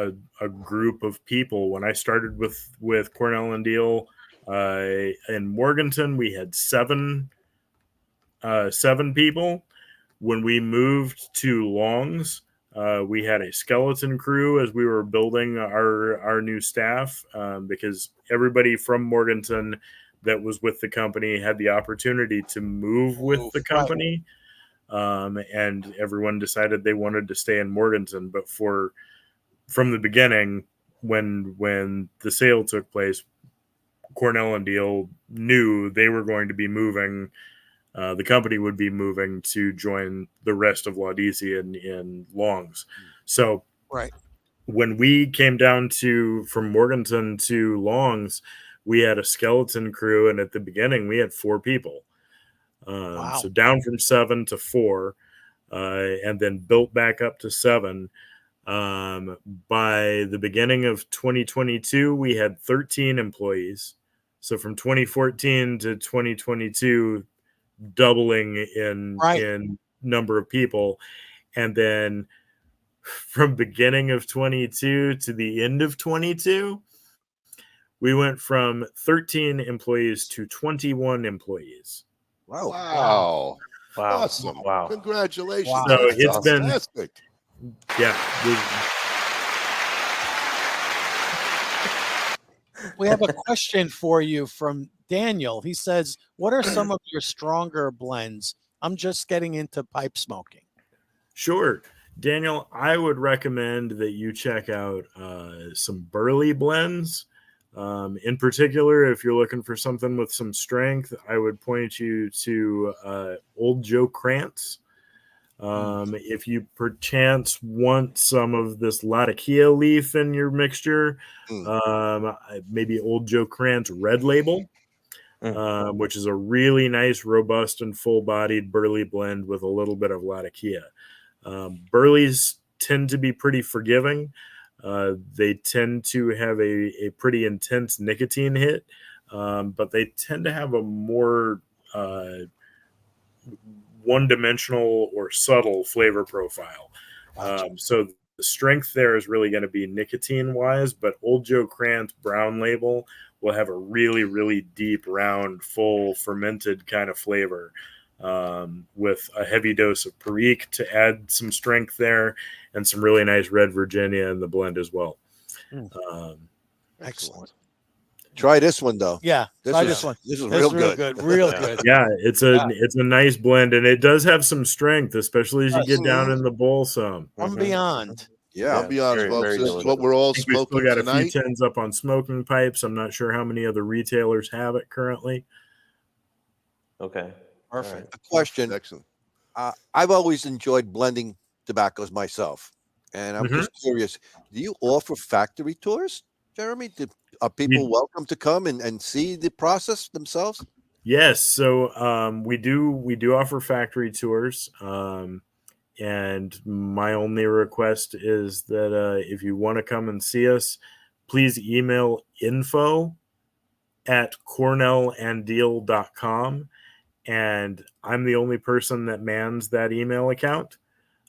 a group of people. When I started with Cornell Diehl in Morganton, we had seven people. When we moved to Longs, we had a skeleton crew as we were building our new staff, because everybody from Morganton that was with the company had the opportunity to move with the company. And everyone decided they wanted to stay in Morganton. But from the beginning, when the sale took place, Cornell Diehl knew they were going to be moving. The company would be moving to join the rest of Lotus in Longs. So when we came down from Morganton to Longs, we had a skeleton crew, and at the beginning we had 4 people. So down from 7 to 4, and then built back up to 7. By the beginning of 2022, we had 13 employees. So from 2014 to 2022, doubling in number of people. And then from beginning of 22 to the end of 22, we went from 13 employees to 21 employees. Wow. Awesome. Wow. Congratulations. Wow. So it's fantastic. We have a question for you from Daniel. He says, what are some of your stronger blends? I'm just getting into pipe smoking. Sure. Daniel, I would recommend that you check out some burley blends. In particular, if you're looking for something with some strength, I would point you to Old Joe Krantz. If you perchance want some of this Latakia leaf in your mixture, maybe Old Joe Krantz Red Label, which is a really nice, robust, and full-bodied burley blend with a little bit of Latakia. Burleys tend to be pretty forgiving. They tend to have a pretty intense nicotine hit, but they tend to have a more one-dimensional or subtle flavor profile. So the strength there is really going to be nicotine-wise, but Old Joe Krantz Brown Label will have a really, really deep, round, full, fermented kind of flavor. with a heavy dose of Perique to add some strength there, and some really nice red Virginia in the blend as well. Excellent. Try this one though. Yeah, this one. This is real good. Real good. Yeah, it's a nice blend, and it does have some strength, especially as you get down in the bowl some. From beyond. Yeah, I'll be honest, folks. This is what we're all smoking we still got tonight. a few tins up on smoking pipes. I'm not sure how many other retailers have it currently. Okay. Perfect. A question. Excellent. I've always enjoyed blending tobaccos myself, and I'm just curious. Do you offer factory tours, Jeremy? Are people welcome to come and see the process themselves? Yes. So we do offer factory tours. And my only request is that if you want to come and see us, please email info@cornellanddeal.com. And I'm the only person that mans that email account.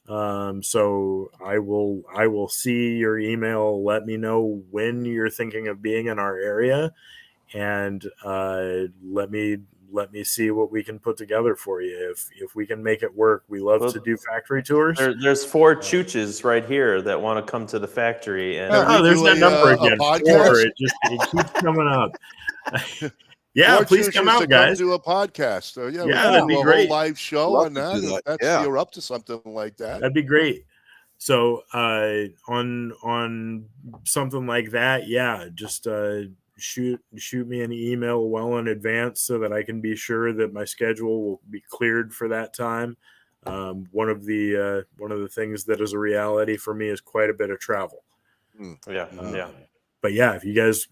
So I will see your email. Let me know when you're thinking of being in our area, and let me see what we can put together for you. If we can make it work, we love to do factory tours. There's 4 chooches right here that want to come to the factory. And there's that number again. 4. It keeps coming up. Yeah, please come out, guys. Do a podcast. So, yeah, that'd be great. A whole live show on that. You're up to something like that. That'd be great. So on something like that, just shoot me an email well in advance so that I can be sure that my schedule will be cleared for that time. One of the things that is a reality for me is quite a bit of travel. But yeah, if you guys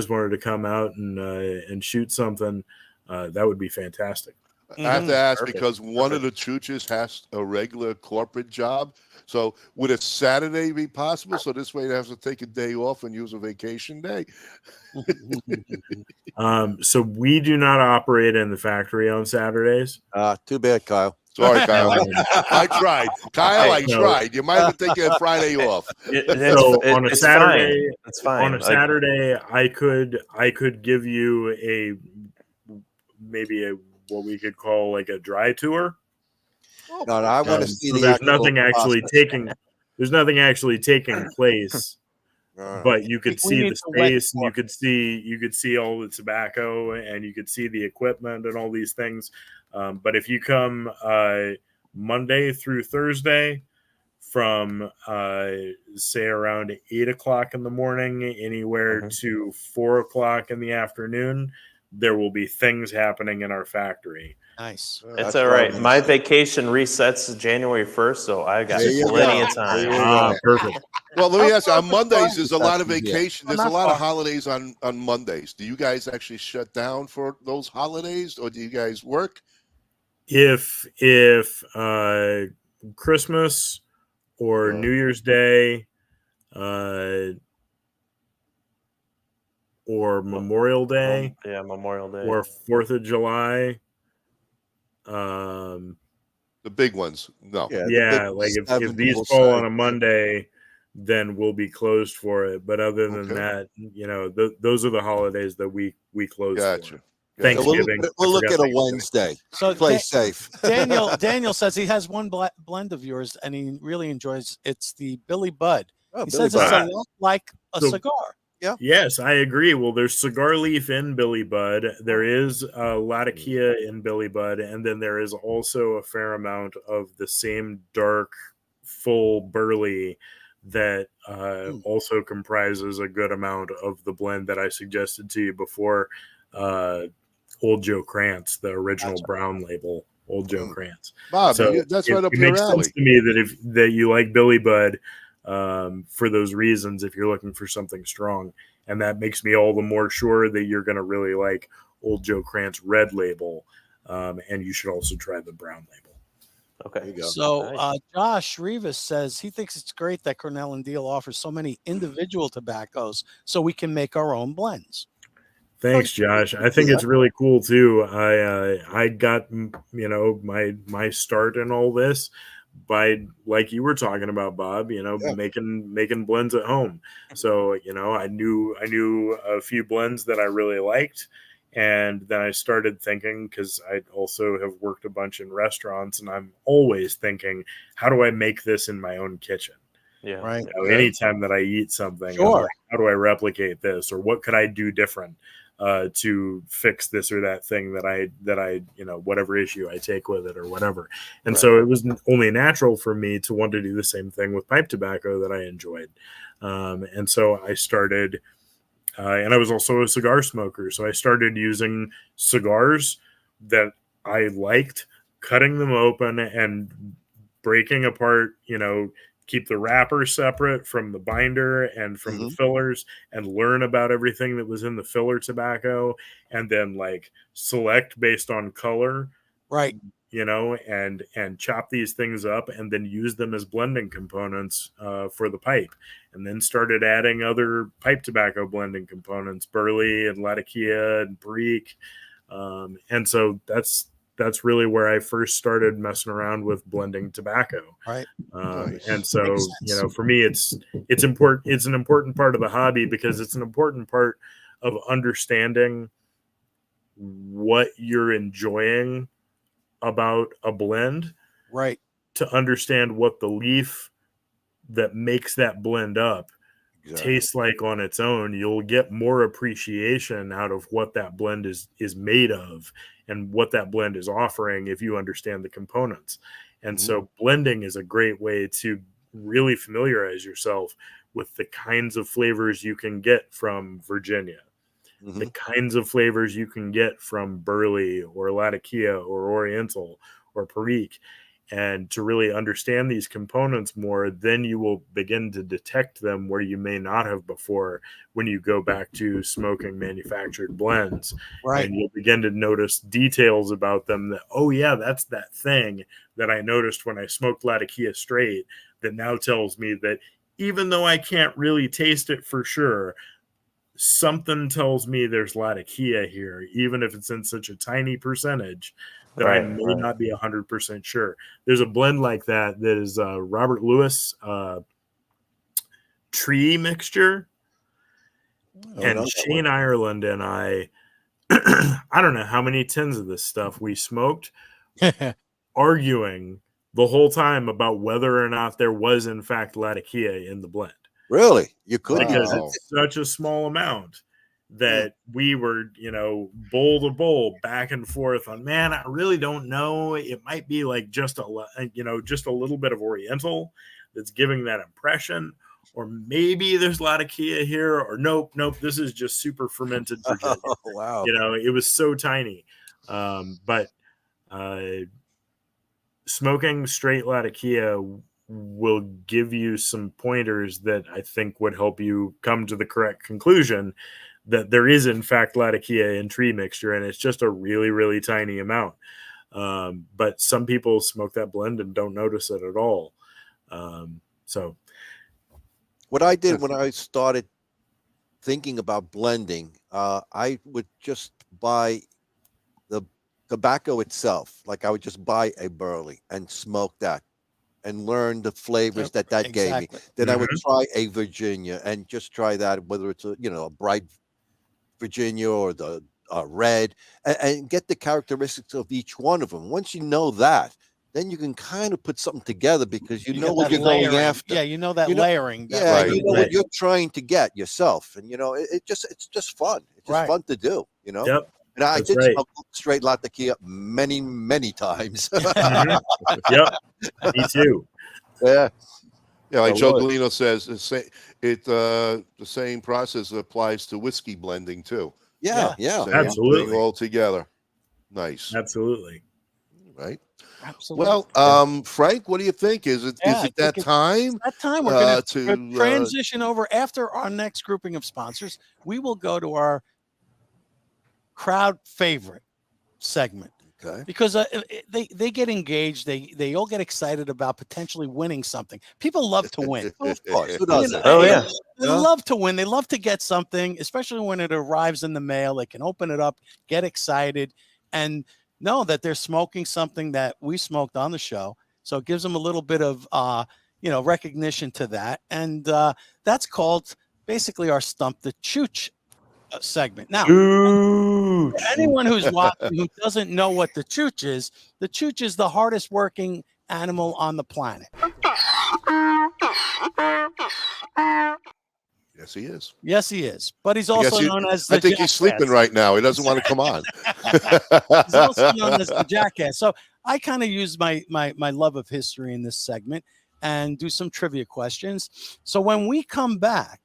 wanted to come out and shoot something, that would be fantastic. I have to ask because one of the chooches has a regular corporate job. So would a Saturday be possible? So this way it has to take a day off and use a vacation day. So we do not operate in the factory on Saturdays. Too bad, Kyle. Sorry, Kyle. I tried. Kyle, I tried. You might have to take a Friday off. On a Saturday, it's fine. On a Saturday, I could give you maybe what we could call like a dry tour. No, I want to see. So there's nothing actually taking place. But you could see the space, and you could see all the tobacco, and you could see the equipment and all these things. But if you come Monday through Thursday from say around 8 o'clock in the morning, anywhere to 4 o'clock in the afternoon, there will be things happening in our factory. Nice. It's all right. My vacation resets January 1st, so I got plenty of time. Perfect. Well, let me ask you, on Mondays, there's a lot of vacation. There's a lot of holidays on Mondays. Do you guys actually shut down for those holidays, or do you guys work? If Christmas or New Year's Day or Memorial Day, Memorial Day, or 4th of July, the big ones, no. Like if these fall on a Monday, then we'll be closed for it. But other than that, those are the holidays that we close for. Thanksgiving. We'll look at a Wednesday. So play safe. Daniel says he has one blend of yours and he really enjoys. It's the Billy Bud. He says it's a lot like a cigar. Yeah. Yes, I agree. Well, there's cigar leaf in Billy Bud. There is Latakia in Billy Bud, and then there is also a fair amount of the same dark, full burley that also comprises a good amount of the blend that I suggested to you before. Old Joe Krantz, the original brown label, Old Joe Krantz. Bob, that's right up your alley. It makes sense to me that you like Billy Bud for those reasons if you're looking for something strong, and that makes me all the more sure that you're going to really like Old Joe Krantz red label, and you should also try the brown label. Okay. So Josh Reeves says he thinks it's great that Cornell and Diehl offers so many individual tobaccos so we can make our own blends. Thanks, Josh. I think it's really cool too. I got my start in all this by, like you were talking about, Bob, making blends at home. So I knew a few blends that I really liked, And then I started thinking, because I also have worked a bunch in restaurants, and I'm always thinking, how do I make this in my own kitchen? Yeah. Right. You know, anytime that I eat something, Sure. I'm like, how do I replicate this, or what could I do different to fix this or that thing that I you know, whatever issue I take with it or whatever. And so it was only natural for me to want to do the same thing with pipe tobacco that I enjoyed. And so I started. And I was also a cigar smoker. So I started using cigars that I liked, cutting them open and breaking apart, you know, keep the wrapper separate from the binder and from the fillers, and learn about everything that was in the filler tobacco, and then like select based on color. Right. You know, and chop these things up and then use them as blending components for the pipe, and then started adding other pipe tobacco blending components, burley and latakia and perique, and so that's really where I first started messing around with blending tobacco. Right. And so, you know, for me, it's important. It's an important part of the hobby, because it's an important part of understanding what you're enjoying about a blend, right, to understand what the leaf that makes that blend up tastes like on its own. You'll get more appreciation out of what that blend is made of and what that blend is offering if you understand the components. And so blending is a great way to really familiarize yourself with the kinds of flavors you can get from Virginia, the kinds of flavors you can get from burley or latakia or oriental or perique. And to really understand these components more, then you will begin to detect them where you may not have before when you go back to smoking manufactured blends. Right. And you'll begin to notice details about them that, oh yeah, that's that thing that I noticed when I smoked latakia straight, that now tells me that even though I can't really taste it for sure, something tells me there's latakia here, even if it's in such a tiny percentage that I may not be 100% sure. There's a blend like that is Robert Lewis tree mixture. And Shane Ireland and I don't know how many tins of this stuff we smoked, arguing the whole time about whether or not there was in fact latakia in the blend. Really? You could? Because it's such a small amount that we were, you know, bowl to bowl, back and forth on, man, I really don't know. It might be like just a little bit of oriental that's giving that impression, or maybe there's latakia here, or nope, this is just super fermented Virginia. Oh, wow. You know, it was so tiny. But smoking straight latakia will give you some pointers that I think would help you come to the correct conclusion that there is in fact latakia in tree mixture, and it's just a really, really tiny amount. But some people smoke that blend and don't notice it at all. So what I did when I started thinking about blending, I would just buy the tobacco itself. Like I would just buy a burley and smoke that and learn the flavors that gave me. Then I would try a Virginia and just try that, whether it's a bright Virginia or the red, and get the characteristics of each one of them. Once you know that, then you can kind of put something together, because you know what you're going after. Yeah, you know that layering. You know what you're trying to get yourself, and it's just fun. It's just fun to do. You know. Yep. And I did smoke straight latakia many times. Yep, me too. Yeah. Yeah, like Joe Gulino says, the same process applies to whiskey blending too. Yeah, absolutely, all together. Nice, absolutely, right. Absolutely. Well, Frank, what do you think? Is it that time? That time we're going to transition over after our next grouping of sponsors. We will go to our crowd favorite segment. Okay. Because they get engaged, they all get excited about potentially winning something. People love to win. Of course, who doesn't? Oh yeah, they love to win. They love to get something, especially when it arrives in the mail. They can open it up, get excited, and know that they're smoking something that we smoked on the show. So it gives them a little bit of recognition to that, and that's called basically our Stump the Chooch segment. Now, Anyone who's watching who doesn't know what the chooch is the hardest working animal on the planet. Yes, he is. Yes, he is. But he's also known as the I think jackass. he's sleeping right now. He doesn't want to come on. He's also known as the jackass. So I kind of use my love of history in this segment and do some trivia questions. So when we come back,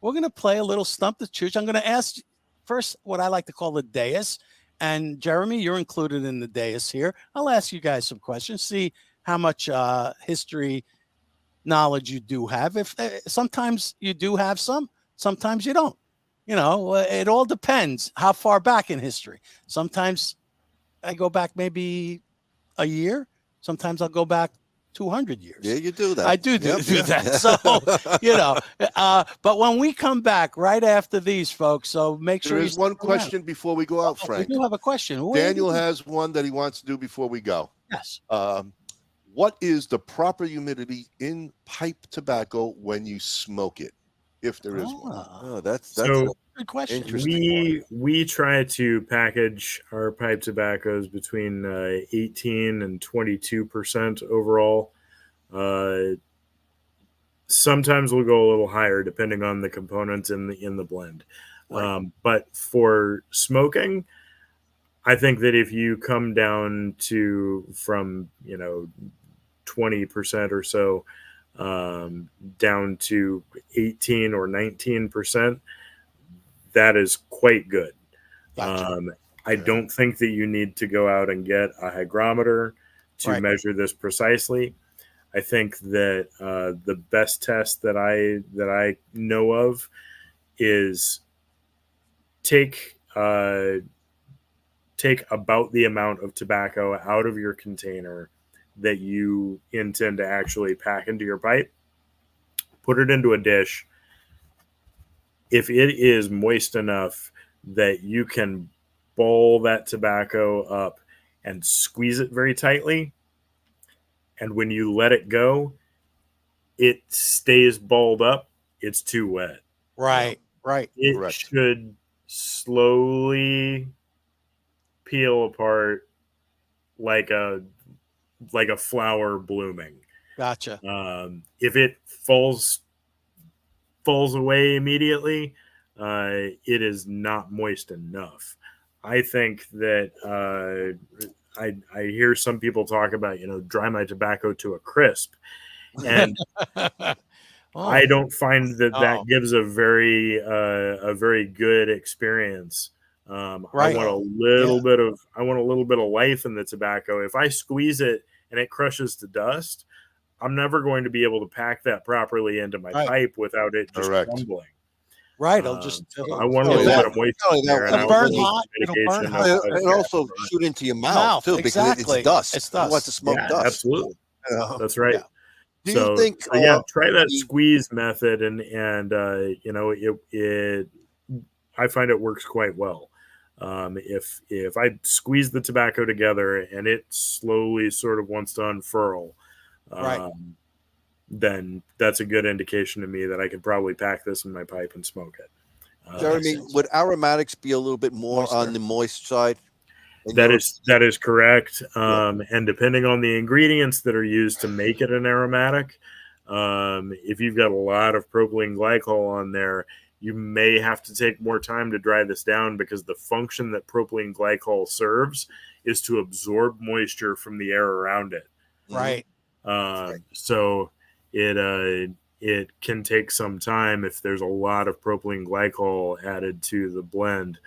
we're going to play a little Stump the Chooch. I'm going to ask first what I like to call the dais. And Jeremy, you're included in the dais here. I'll ask you guys some questions, see how much history knowledge you do have. If sometimes you do have some, sometimes you don't. You know, it all depends how far back in history. Sometimes I go back maybe a year. Sometimes I'll go back 200 years. Yeah, you do that. I do that. So, you know, but when we come back right after these, folks, so make sure there is one question before we go out, Frank. We do have a question. Daniel has one that he wants to do before we go. Yes. What is the proper humidity in pipe tobacco when you smoke it, if there is one? Oh, that's So, a good question. We try to package our pipe tobaccos between 18 and 22% overall. Sometimes we'll go a little higher depending on the components in the blend. Right. But for smoking, I think that if you come down to from 20% or so down to 18 or 19%, that is quite good. Gotcha. I don't think that you need to go out and get a hygrometer to measure this precisely. I think that the best test that I know of is take about the amount of tobacco out of your container that you intend to actually pack into your pipe, put it into a dish. If it is moist enough that you can ball that tobacco up and squeeze it very tightly, and when you let it go, it stays balled up, it's too wet. Right. It Correct. should slowly peel apart like a flower blooming. Gotcha. If it falls away immediately, it is not moist enough. I think that I hear some people talk about, dry my tobacco to a crisp, and I don't find that gives a very good experience. I want a little bit of life in the tobacco. If I squeeze it and it crushes to dust, I'm never going to be able to pack that properly into my pipe without it just crumbling. Right. I want a little bit of moisture there, and it'll burn hot. And also shoot into your mouth too, because it's dust. It's dust. You want to smoke dust. Absolutely. That's right. Yeah. Do So, you think? Try that squeeze method, and I find it works quite well. If I squeeze the tobacco together and it slowly sort of wants to unfurl, then that's a good indication to me that I could probably pack this in my pipe and smoke it. Jeremy, would aromatics be a little bit more on the moist side? That is correct. And depending on the ingredients that are used to make it an aromatic, if you've got a lot of propylene glycol on there, you may have to take more time to dry this down, because the function that propylene glycol serves is to absorb moisture from the air around it. Right. So it can take some time if there's a lot of propylene glycol added to the blend.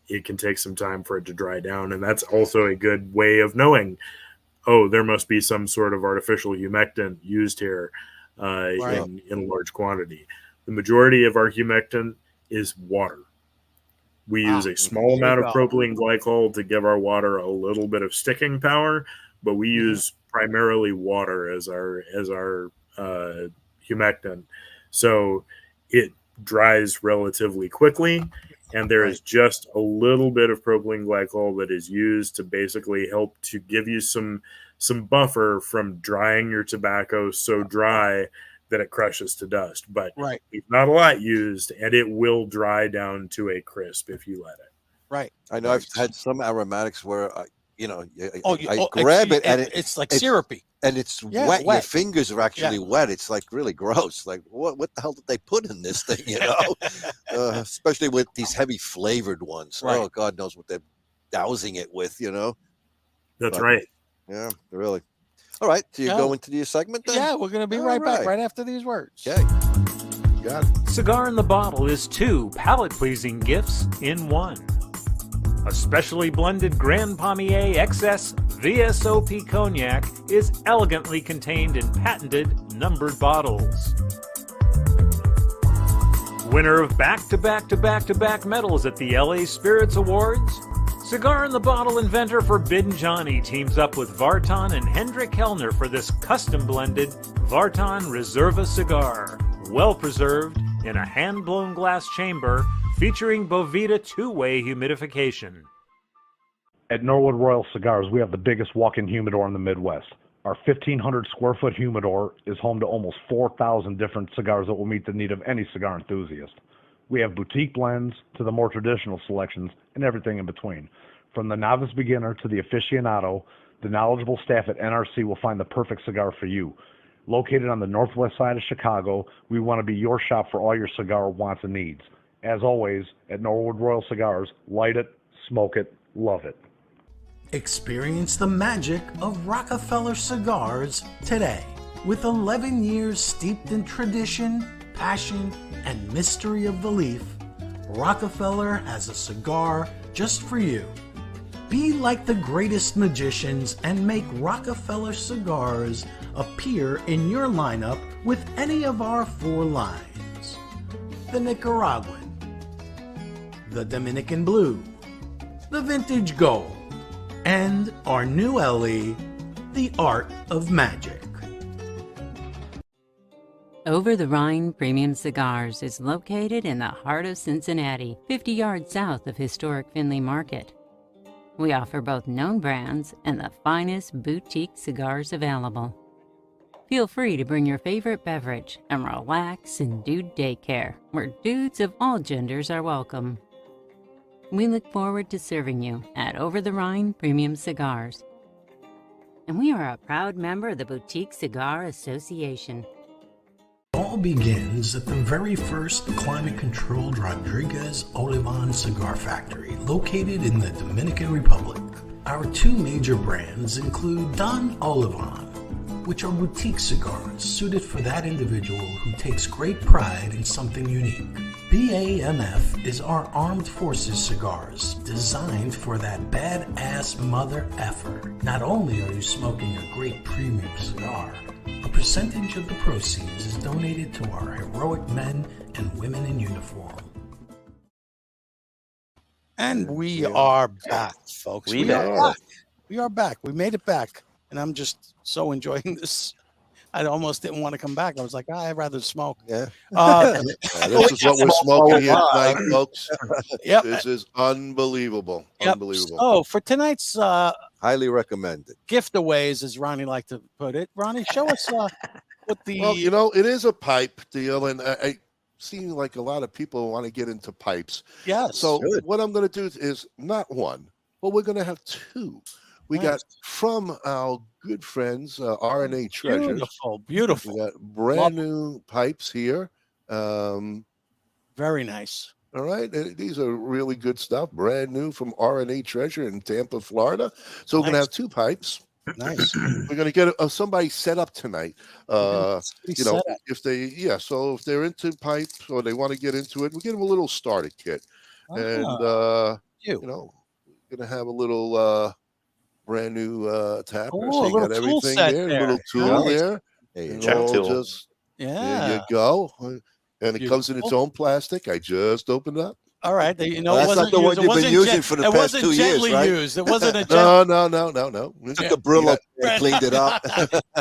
It can take some time for it to dry down, and that's also a good way of knowing, there must be some sort of artificial humectant used here in a large quantity. The majority of our humectant is water. We use a small amount of propylene glycol to give our water a little bit of sticking power, but we use primarily water as our humectant. So it dries relatively quickly, and there is just a little bit of propylene glycol that is used to basically help to give you some buffer from drying your tobacco so dry that it crushes to dust. But Right. it's not a lot used, and it will dry down to a crisp if you let it. Right. I know I've had some aromatics where I Oh, grab it and it's like syrupy. And it's wet. Your fingers are actually wet. It's like really gross. Like what the hell did they put in this thing? You know, especially with these heavy flavored ones. Right. Oh, God knows what they're dousing it with. You know. That's right. Yeah, really. All right. So you go into your segment then? Yeah, we're going to be right back right after these words. Okay. Got it. Cigar in the Bottle is 2 palate-pleasing gifts in 1. A specially blended Grand Palmier XS VSOP cognac is elegantly contained in patented numbered bottles. Winner of back-to-back-to-back-to-back medals at the LA Spirits Awards, Cigar in the Bottle inventor Forbidden Johnny teams up with Vartan and Hendrik Kellner for this custom-blended Vartan Reserva cigar, well-preserved in a hand-blown glass chamber featuring Bovita 2-way humidification. At Norwood Royal Cigars, we have the biggest walk-in humidor in the Midwest. Our 1,500 square foot humidor is home to almost 4,000 different cigars that will meet the need of any cigar enthusiast. We have boutique blends to the more traditional selections and everything in between. From the novice beginner to the aficionado, the knowledgeable staff at NRC will find the perfect cigar for you. Located on the northwest side of Chicago, we want to be your shop for all your cigar wants and needs. As always, at Norwood Royal Cigars, light it, smoke it, love it. Experience the magic of Rockefeller Cigars today. With 11 years steeped in tradition, passion, and mystery of the leaf, Rockefeller has a cigar just for you. Be like the greatest magicians and make Rockefeller Cigars appear in your lineup with any of our 4 lines. The Nicaraguan, the Dominican Blue, the Vintage Gold, and our new LE, the Art of Magic. Over the Rhine Premium Cigars is located in the heart of Cincinnati, 50 yards south of historic Findlay Market. We offer both known brands and the finest boutique cigars available. Feel free to bring your favorite beverage and relax in Dude Daycare, where dudes of all genders are welcome. We look forward to serving you at Over the Rhine Premium Cigars. And we are a proud member of the Boutique Cigar Association. All begins at the very first climate-controlled Rodriguez Olivan cigar factory located in the Dominican Republic. Our 2 major brands include Don Olivan, which are boutique cigars suited for that individual who takes great pride in something unique. BAMF is our armed forces cigars designed for that badass mother effer. Not only are you smoking a great premium cigar, a percentage of the proceeds is donated to our heroic men and women in uniform. And we are back, folks. We are back. We are back. We made it back. And I'm just so enjoying this. I almost didn't want to come back. I was like, I'd rather smoke. Yeah. This is what we're smoking here tonight, folks. Yep. This is unbelievable. Yep. Unbelievable. So for tonight's highly recommended gift-aways, as Ronnie liked to put it. Ronnie, show us what the... Well, you know, it is a pipe deal, and I seem like a lot of people want to get into pipes. Yes. So what I'm going to do is not one, but we're going to have 2. We got from our good friends, RNA Treasures. Beautiful. We got brand new pipes here. Very nice. All right. These are really good stuff. Brand new from RNA Treasure in Tampa, Florida. So we're going to have 2 pipes. Nice. We're going to get somebody set up tonight. You know, if they, so if they're into pipes or they want to get into it, we'll get them a little starter kit. And, you know, we're going to have a little... brand new tapper. So you got everything there. A little tool there. Check tool. Just, there you go. And it comes in its own plastic. I just opened it up. All right. You know, that's not the one you've been using for the past 2 years, right? Used. It wasn't a No. Took a Brillo and cleaned it up.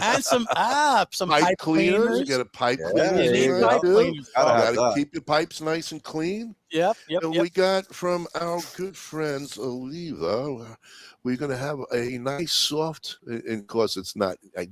And some pipe cleaners. You got a pipe cleaner. You got to keep your pipes nice and clean. Yep. And we got from our good friends Oliva. We're going to have a nice soft, and of course it's not, I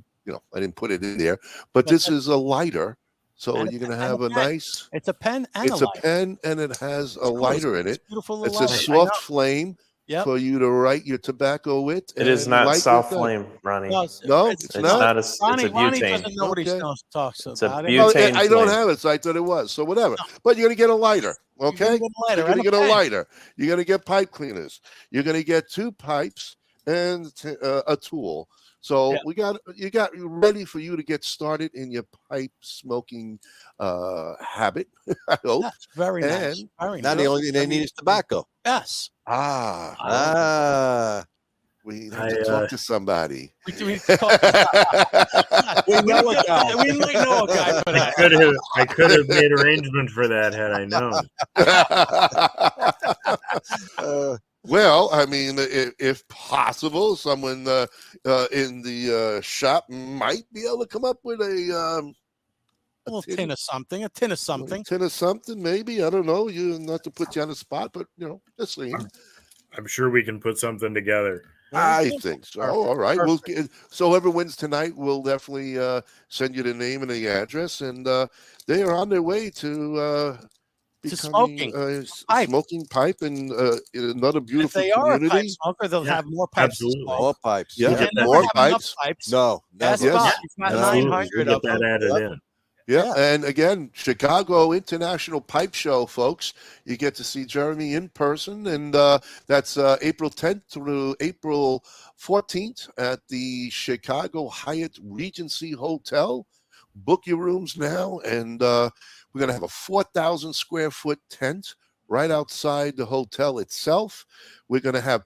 didn't put it in there, but this is a lighter So And you're going to and have a pen. nice. It's a pen and It's a a lighter. pen, and it has a cool. lighter in It's it. beautiful It's little a lighter. I know. soft flame Yep. for you to write your tobacco with. It is and not light soft with flame, Ronnie. No, No, it's it's It's not. not a. It's a Ronnie butane. doesn't know what he Okay. talks It's a about. Well, butane I don't flame. have it, so I thought it was. So whatever. But you're going to get a lighter, okay? get a lighter You're going and to a get a pen. lighter. You're going to get pipe cleaners. You're going to get 2 pipes and a tool. So Yeah. you got ready for you to get started in your pipe smoking habit. I hope. That's very nice. And Very Now nice. the only thing they need is tobacco. Yes. We have to talk to somebody. We talk to We know a guy. We might know a guy for that. I could have made arrangements for that had I known. Well, I mean, if possible, someone in the shop might be able to come up with a little tin of something. A tin of something. tin of something, maybe. I don't know. Not to put you on the spot, but just saying. I'm sure we can put something together. I think so. All right. Perfect. So whoever wins tonight, we'll definitely send you the name and the address, and they are on their way to becoming smoking pipe in another If beautiful they are a community. pipe smoker, they'll have more pipes. to Absolutely. smoke. More pipes. Yeah, They never more have enough pipes. pipes. No. Ask never. Bob. He's got Absolutely. 900 We'll of get that them. added in. Yeah, and again, Chicago International Pipe Show, folks. You get to see Jeremy in person, and that's April 10th through April 14th at the Chicago Hyatt Regency Hotel. Book your rooms now, and we're going to have a 4,000 square foot tent right outside the hotel itself. We're going to have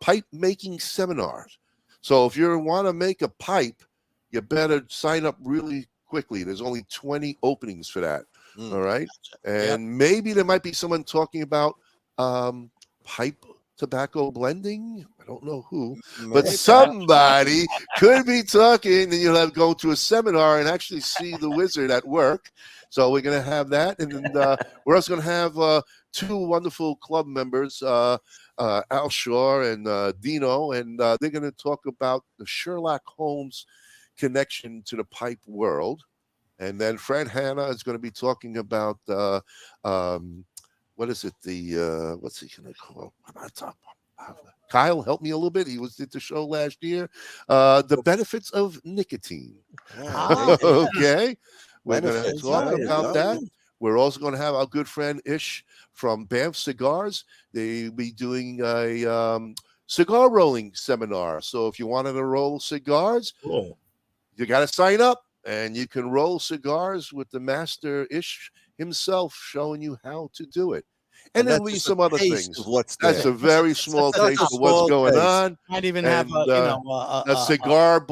pipe making seminars. So if you want to make a pipe, you better sign up really quickly. There's only 20 openings for that. All right. And maybe there might be someone talking about pipe tobacco blending. I don't know who, but somebody could be talking, and you'll have to go to a seminar and actually see the wizard at work. So we're going to have that. And then we're also going to have 2 wonderful club members, Al Shore and Dino, and they're going to talk about the Sherlock Holmes connection to the pipe world. And then Fred Hanna is going to be talking about what is it, what's he going to call? Kyle, help me a little bit. He was at the show last year. The benefits of nicotine. Okay, we're going to talk about that. We're also going to have our good friend Ish from BAMF Cigars. They'll be doing a cigar rolling seminar. So if you wanted to roll cigars, Cool. you got to sign up, and you can roll cigars with the master Ish himself showing you how to do it. And then we some other things. That's a very small taste of what's going on. Might even have a cigar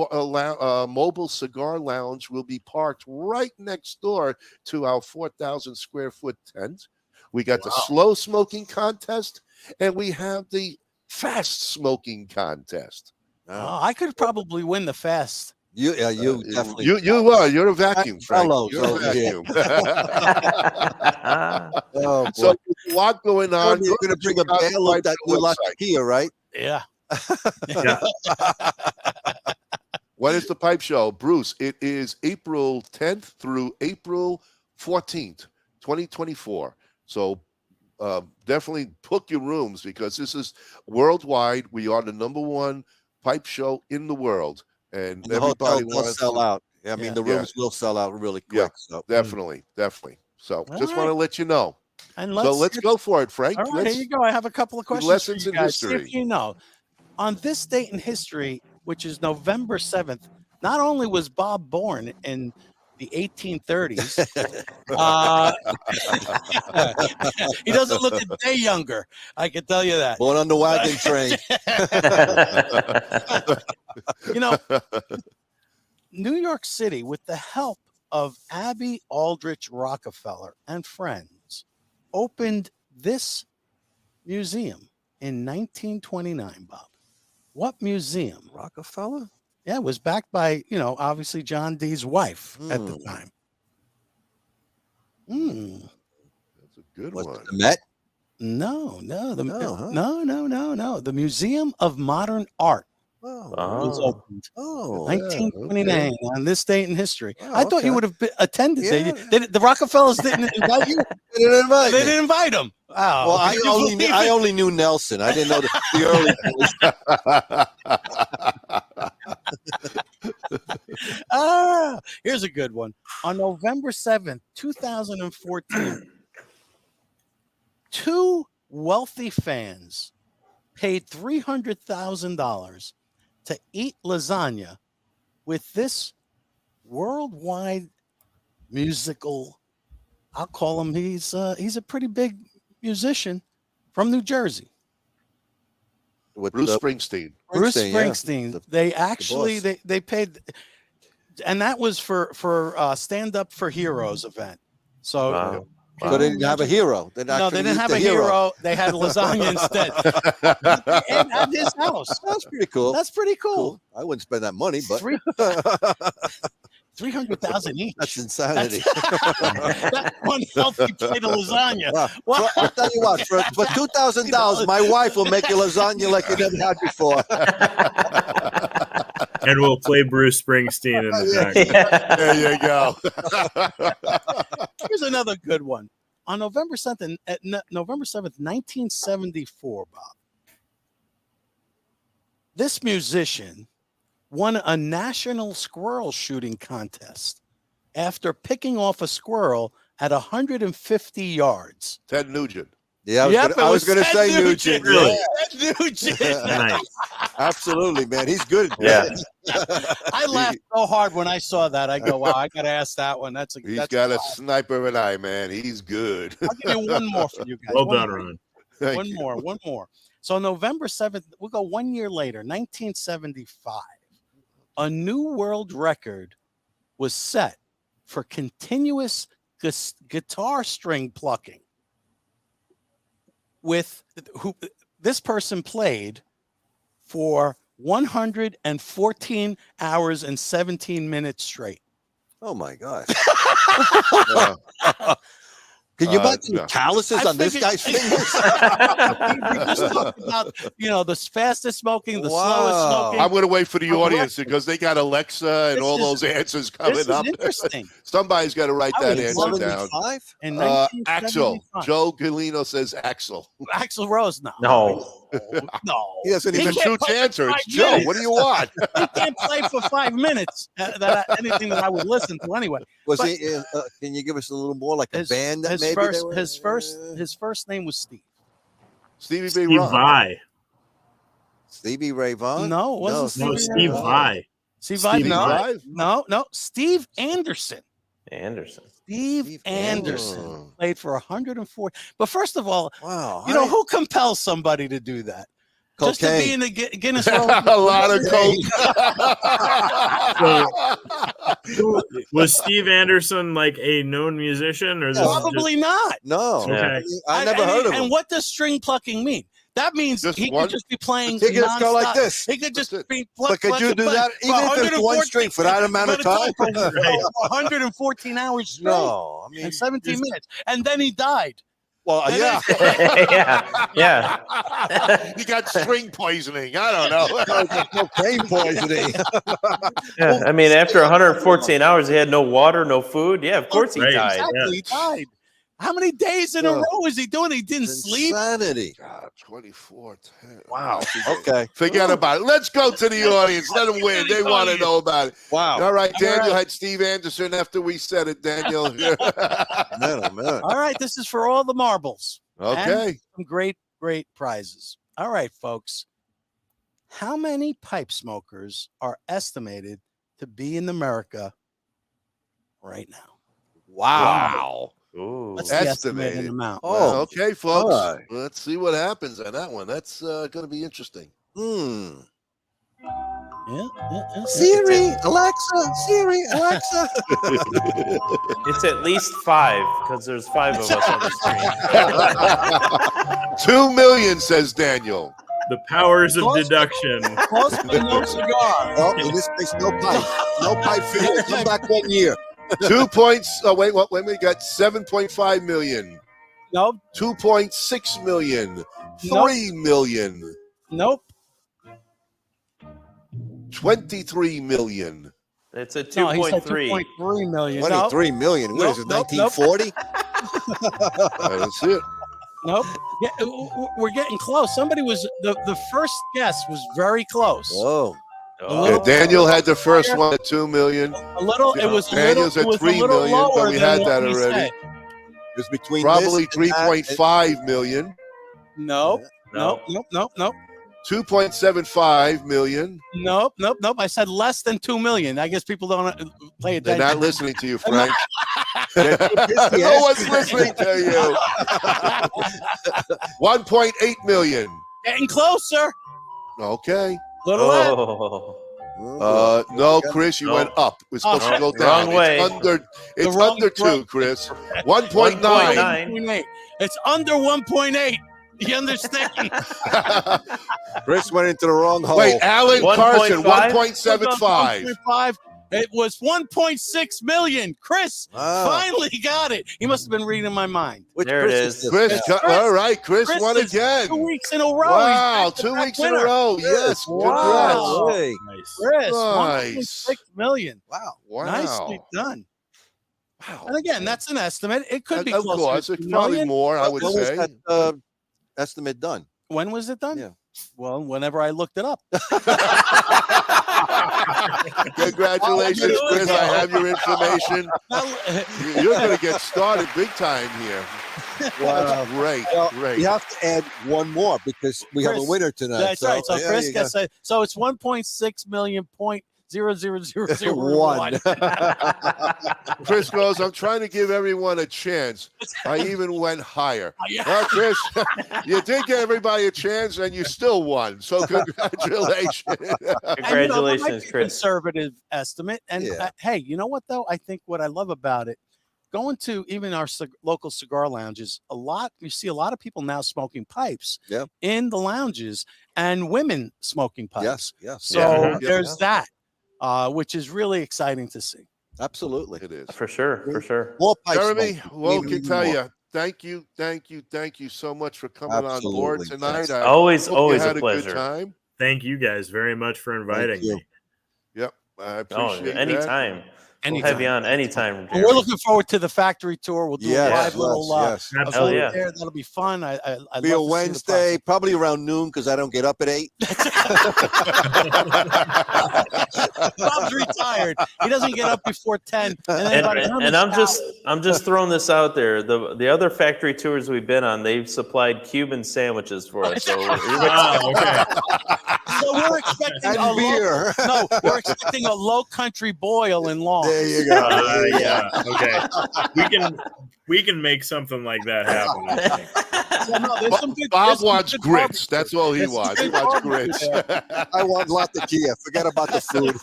mobile cigar lounge will be parked right next door to our 4,000 square foot tent. We got the slow smoking contest, and we have the fast smoking contest. I could probably win the fast. You definitely. You are. You're a vacuum, Frank. You're a Hello, vacuum. Oh, boy. So there's a lot going on. You're going to bring a bale of that new Latakia, right? Yeah. When is the pipe show? Bruce, it is April 10th through April 14th, 2024. So definitely book your rooms, because this is worldwide. We are the #1 pipe show in the world. And the everybody hotel will wants sell to, out. I mean, the rooms will sell out really quick. Yeah, So definitely. So All just right. want to let you know. And So let's go for it, Frank. All right, Let's here you go. I have a couple of do questions lessons for you in guys. See history. if you know. On this date in history, which is November 7th, not only was Bob born in the 1830s, he doesn't look a day younger. I can tell you that. born on the wagon train. You know, New York City, with the help of Abby Aldrich Rockefeller and friends, opened this museum in 1929, Bob. What museum? Rockefeller? Yeah, it was backed by, obviously John Dee's wife at the time. That's a good one. The Met? No. The Museum of Modern Art. was opened. Oh, 1929 on this date in history. Oh, I thought you would have attended. Yeah. The Rockefellers didn't invite you. They didn't invite They me. didn't invite him. Oh, Well, can you believe I it? only knew Nelson. I didn't know the early. Here's a good one. On November 7th, 2014, two wealthy fans paid $300,000 to eat lasagna with this worldwide musical. I'll call him. He's a pretty big musician from New Jersey. With Bruce Springsteen. Bruce yeah. Springsteen. They actually boss. they paid, and that was for Stand Up for Heroes event. So. Wow. So they didn't have a hero. No, they didn't have a hero. They had lasagna instead. At his house. That's pretty cool. That's pretty cool. I wouldn't spend that money, but 300,000 each. that's insanity. That's one healthy plate of lasagna. Well, I'll tell you what, for $2,000, my wife will make you lasagna like you never had before. And we'll play Bruce Springsteen in the back. There you go. Here's another good one. On November 7th, November 7th, 1974, Bob, this musician won a national squirrel shooting contest after picking off a squirrel at 150 yards. Ted Nugent. Yeah, I was going to say Nugent. Really? Ted Nugent. Nice. Absolutely, man. He's good. Yeah. I laughed so hard when I saw that. I go, wow, I got to ask that one. He's got a sniper of an eye, man. He's good. I'll give you one more for you guys. Well done, Ron. One more. So November 7th, we'll go 1 year later, 1975. A new world record was set for continuous guitar string plucking. With who this person played for 114 hours and 17 minutes straight. Oh my gosh. Can you imagine calluses on this guy's fingers? We just talked about, the fastest smoking, the slowest smoking. I'm going to wait for the audience because they got Alexa and all those answers coming up. Interesting. Somebody's got to write that answer down. Axel. Joe Gulino says Axel. Axel Rose, no. No. He hasn't even true answer. It's Joe. What do you want? He can't play for 5 minutes. Anything that I would listen to anyway. Can you give us a little more like a band that his first name was Steve. Stevie Ray Vaughan. Stevie Ray Vaughan? No, it wasn't Steve Vai. Steve Vai? No. Steve Anderson. Steve Anderson played for 104. But first of all, who compels somebody to do that? Cocaine. Just to be in the Guinness World. A lot of coke. Was Steve Anderson like a known musician, or probably not? No, okay. I never heard of him. And what does string plucking mean? That means he could just be playing. He could just go like this. He could just be. But could you do that even if it's one string for that amount of time? 114 hours straight. No, I mean, and 17 minutes, and then he died. Well, yeah. He got string poisoning. I don't know. Cocaine poisoning. Yeah, I mean, after 114 hours, he had no water, no food. Yeah, of course he died. Exactly, he died. How many days in a row is he doing? He didn't sleep. Insanity. God, 24/10. Wow. Okay. Forget about it. Let's go to the audience. Let them win. They want to know about it. Wow. All right, Daniel had Steve Anderson after we said it, Daniel. Man, oh, man. All right, this is for all the marbles. Okay. And some great prizes. All right, folks. How many pipe smokers are estimated to be in America right now? Wow. Ooh. What's the estimated amount? Oh, okay, folks. Right. Let's see what happens on that one. That's going to be interesting. Yeah. Siri, Alexa. It's at least 5 because there's 5 of us on the screen. 2 million, says Daniel. The powers of deduction. Cost me no cigar. Oh, in this case, no pipe. No pipe for you. Come back 1 year. 2 points. Oh, wait. We got 7.5 million. Nope. 2.6 million. 3 million. Nope. 23 million. It's a No, he said 2.3. 2.3 million. 23 million. What is it, 1940? That's it. Nope. Yeah, we're getting close. Somebody was the first guess was very close. Whoa. Yeah, Daniel had the first one at 2 million. A little. It was Daniel's a little, at 3 million, but we had that already. It was between Probably this and that. 3.5 million. Nope. No. Nope. 2.75 million. Nope. I said less than 2 million. I guess people don't pay attention. They're not listening to you, Frank. No one's listening to you. 1.8 million. Getting closer. Okay. Little less. No, Chris, you went up. It was supposed to go down. Wrong way. It's under 2, Chris. 1.9. 1.8. It's under 1.8. You understand? Chris went into the wrong hole. Wait, Alan 1.5? Carson, 1.75. 1.5. It was 1.6 million. Chris finally got it. He must have been reading my mind. There it is. Chris, all right. Chris won is again. 2 weeks in a row. Wow, 2 weeks in a row. Yes, Wow. congrats. Chris, Nice. 1.6 million. Wow. Nicely done. Wow. And again, that's an estimate. It could be Of closer course, to it's 2 probably million. more, I would When was say. that estimate done? When was it done? Yeah. Well, whenever I looked it up. Congratulations, Chris. I have your information. You're going to get started big time here. Wow. That's great. Well, Great. we have to add one more because we have a Chris, winner tonight. That's right. So yeah, Chris you gets got- so it's 1.6 million point 0.00001. Chris goes, I'm trying to give everyone a chance. I even went higher. Well, Chris, you did give everybody a chance and you still won. So congratulations. Congratulations, Chris. Conservative estimate. And hey, you know what though? I think what I love about it, going to even our local cigar lounges, you see a lot of people now smoking pipes in the lounges and women smoking pipes. Yes. So there's that. Which is really exciting to see. Absolutely. It is. For sure. More pipe Jeremy, smoke. well, Even can tell more. you, thank you so much for coming on board Absolutely. tonight. I Always hope you a had a pleasure. good time. Thank you guys very much for inviting me. Yep, I appreciate that. Anytime. We'll have you on anytime. Well, we're looking forward to the factory tour. We'll do a live little yes. of Hell food yeah. there. That'll be fun. I Be a love to see the Wednesday, probably around noon because I don't get up at 8. Bob's retired. He doesn't get up before 10. And I'm just throwing this out there. The other factory tours we've been on, they've supplied Cuban sandwiches for us. So So we're expecting we're expecting a low country boil in Long. There you go. Yeah. Okay. We can make something like that happen. I think. Bob wants grits. That's all he wants. He wants grits. I want Latakia. Forget about the food.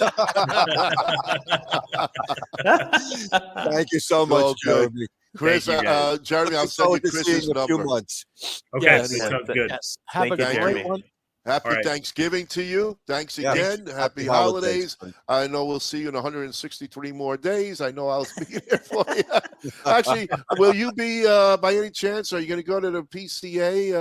Thank you so much, Okay. Jeremy. Chris, Thank you, guys. Jeremy, I'll Looking send you forward to Chris's seeing you in a few number. months. Okay, Yes. that sounds good. Yes. Have Thank a you, great Jeremy. one. Happy All right. Thanksgiving to you. Thanks Yeah. again. Happy holidays. I know we'll see you in 163 more days. I know I'll be there for you. Actually, will you be, by any chance, are you going to go to the PCA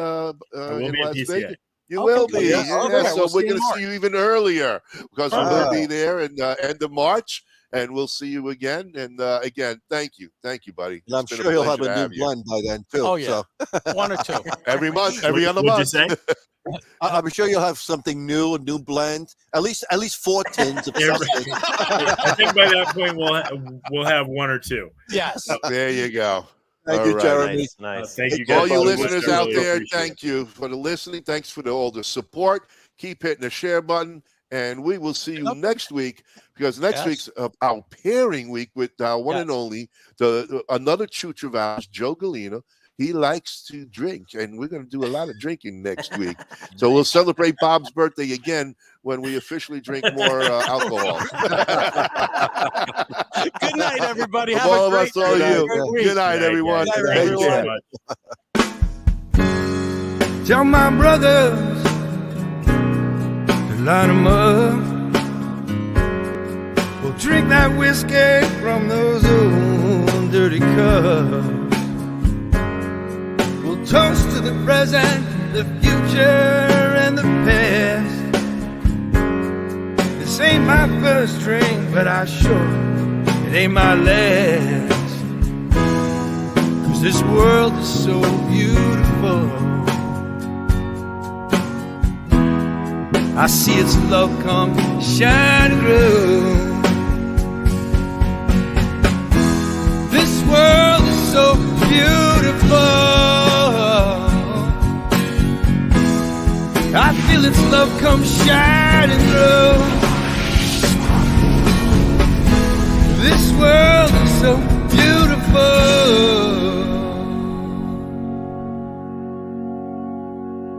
will in be at Las PCA. Vegas? You Okay, will be. good. Yeah, Okay, so we'll we're see you going in to see you even earlier because we will be there in end of March. And we'll see you again. And again, thank you, buddy. And I'm It's been sure he'll have pleasure to a new you. blend by then, too. Oh, yeah. So. 1 or 2. Every month, every other What'd month. you say? I'm sure you'll have something new, a new blend. At least 4 tins of Yeah, something. I think by that point we'll have 1 or 2. Yes. There you go. Thank All you, right. Jeremy. Nice. Thank you guys. All you so much. listeners I out really there, appreciate it. thank you for the listening. Thanks for all the support. Keep hitting the share button. And we will see you next week because next week's our pairing week with our one and only, another chooch of ours, Joe Gulino. He likes to drink, and we're going to do a lot of drinking next week. So we'll celebrate Bob's birthday again when we officially drink more alcohol. Good night, everybody. From Have all a of great us to all day. you. Great week. Good night, everyone. Good night, Take everyone. care. Tell my brothers to line 'em up. We'll drink that whiskey from those old dirty cups. We'll toast to the present, the future, and the past. This This ain't my first drink, but I sure it ain't my last. 'Cause this world is so beautiful. I see its love come shining through. This world is so beautiful. I feel its love come shining through. This world is so beautiful.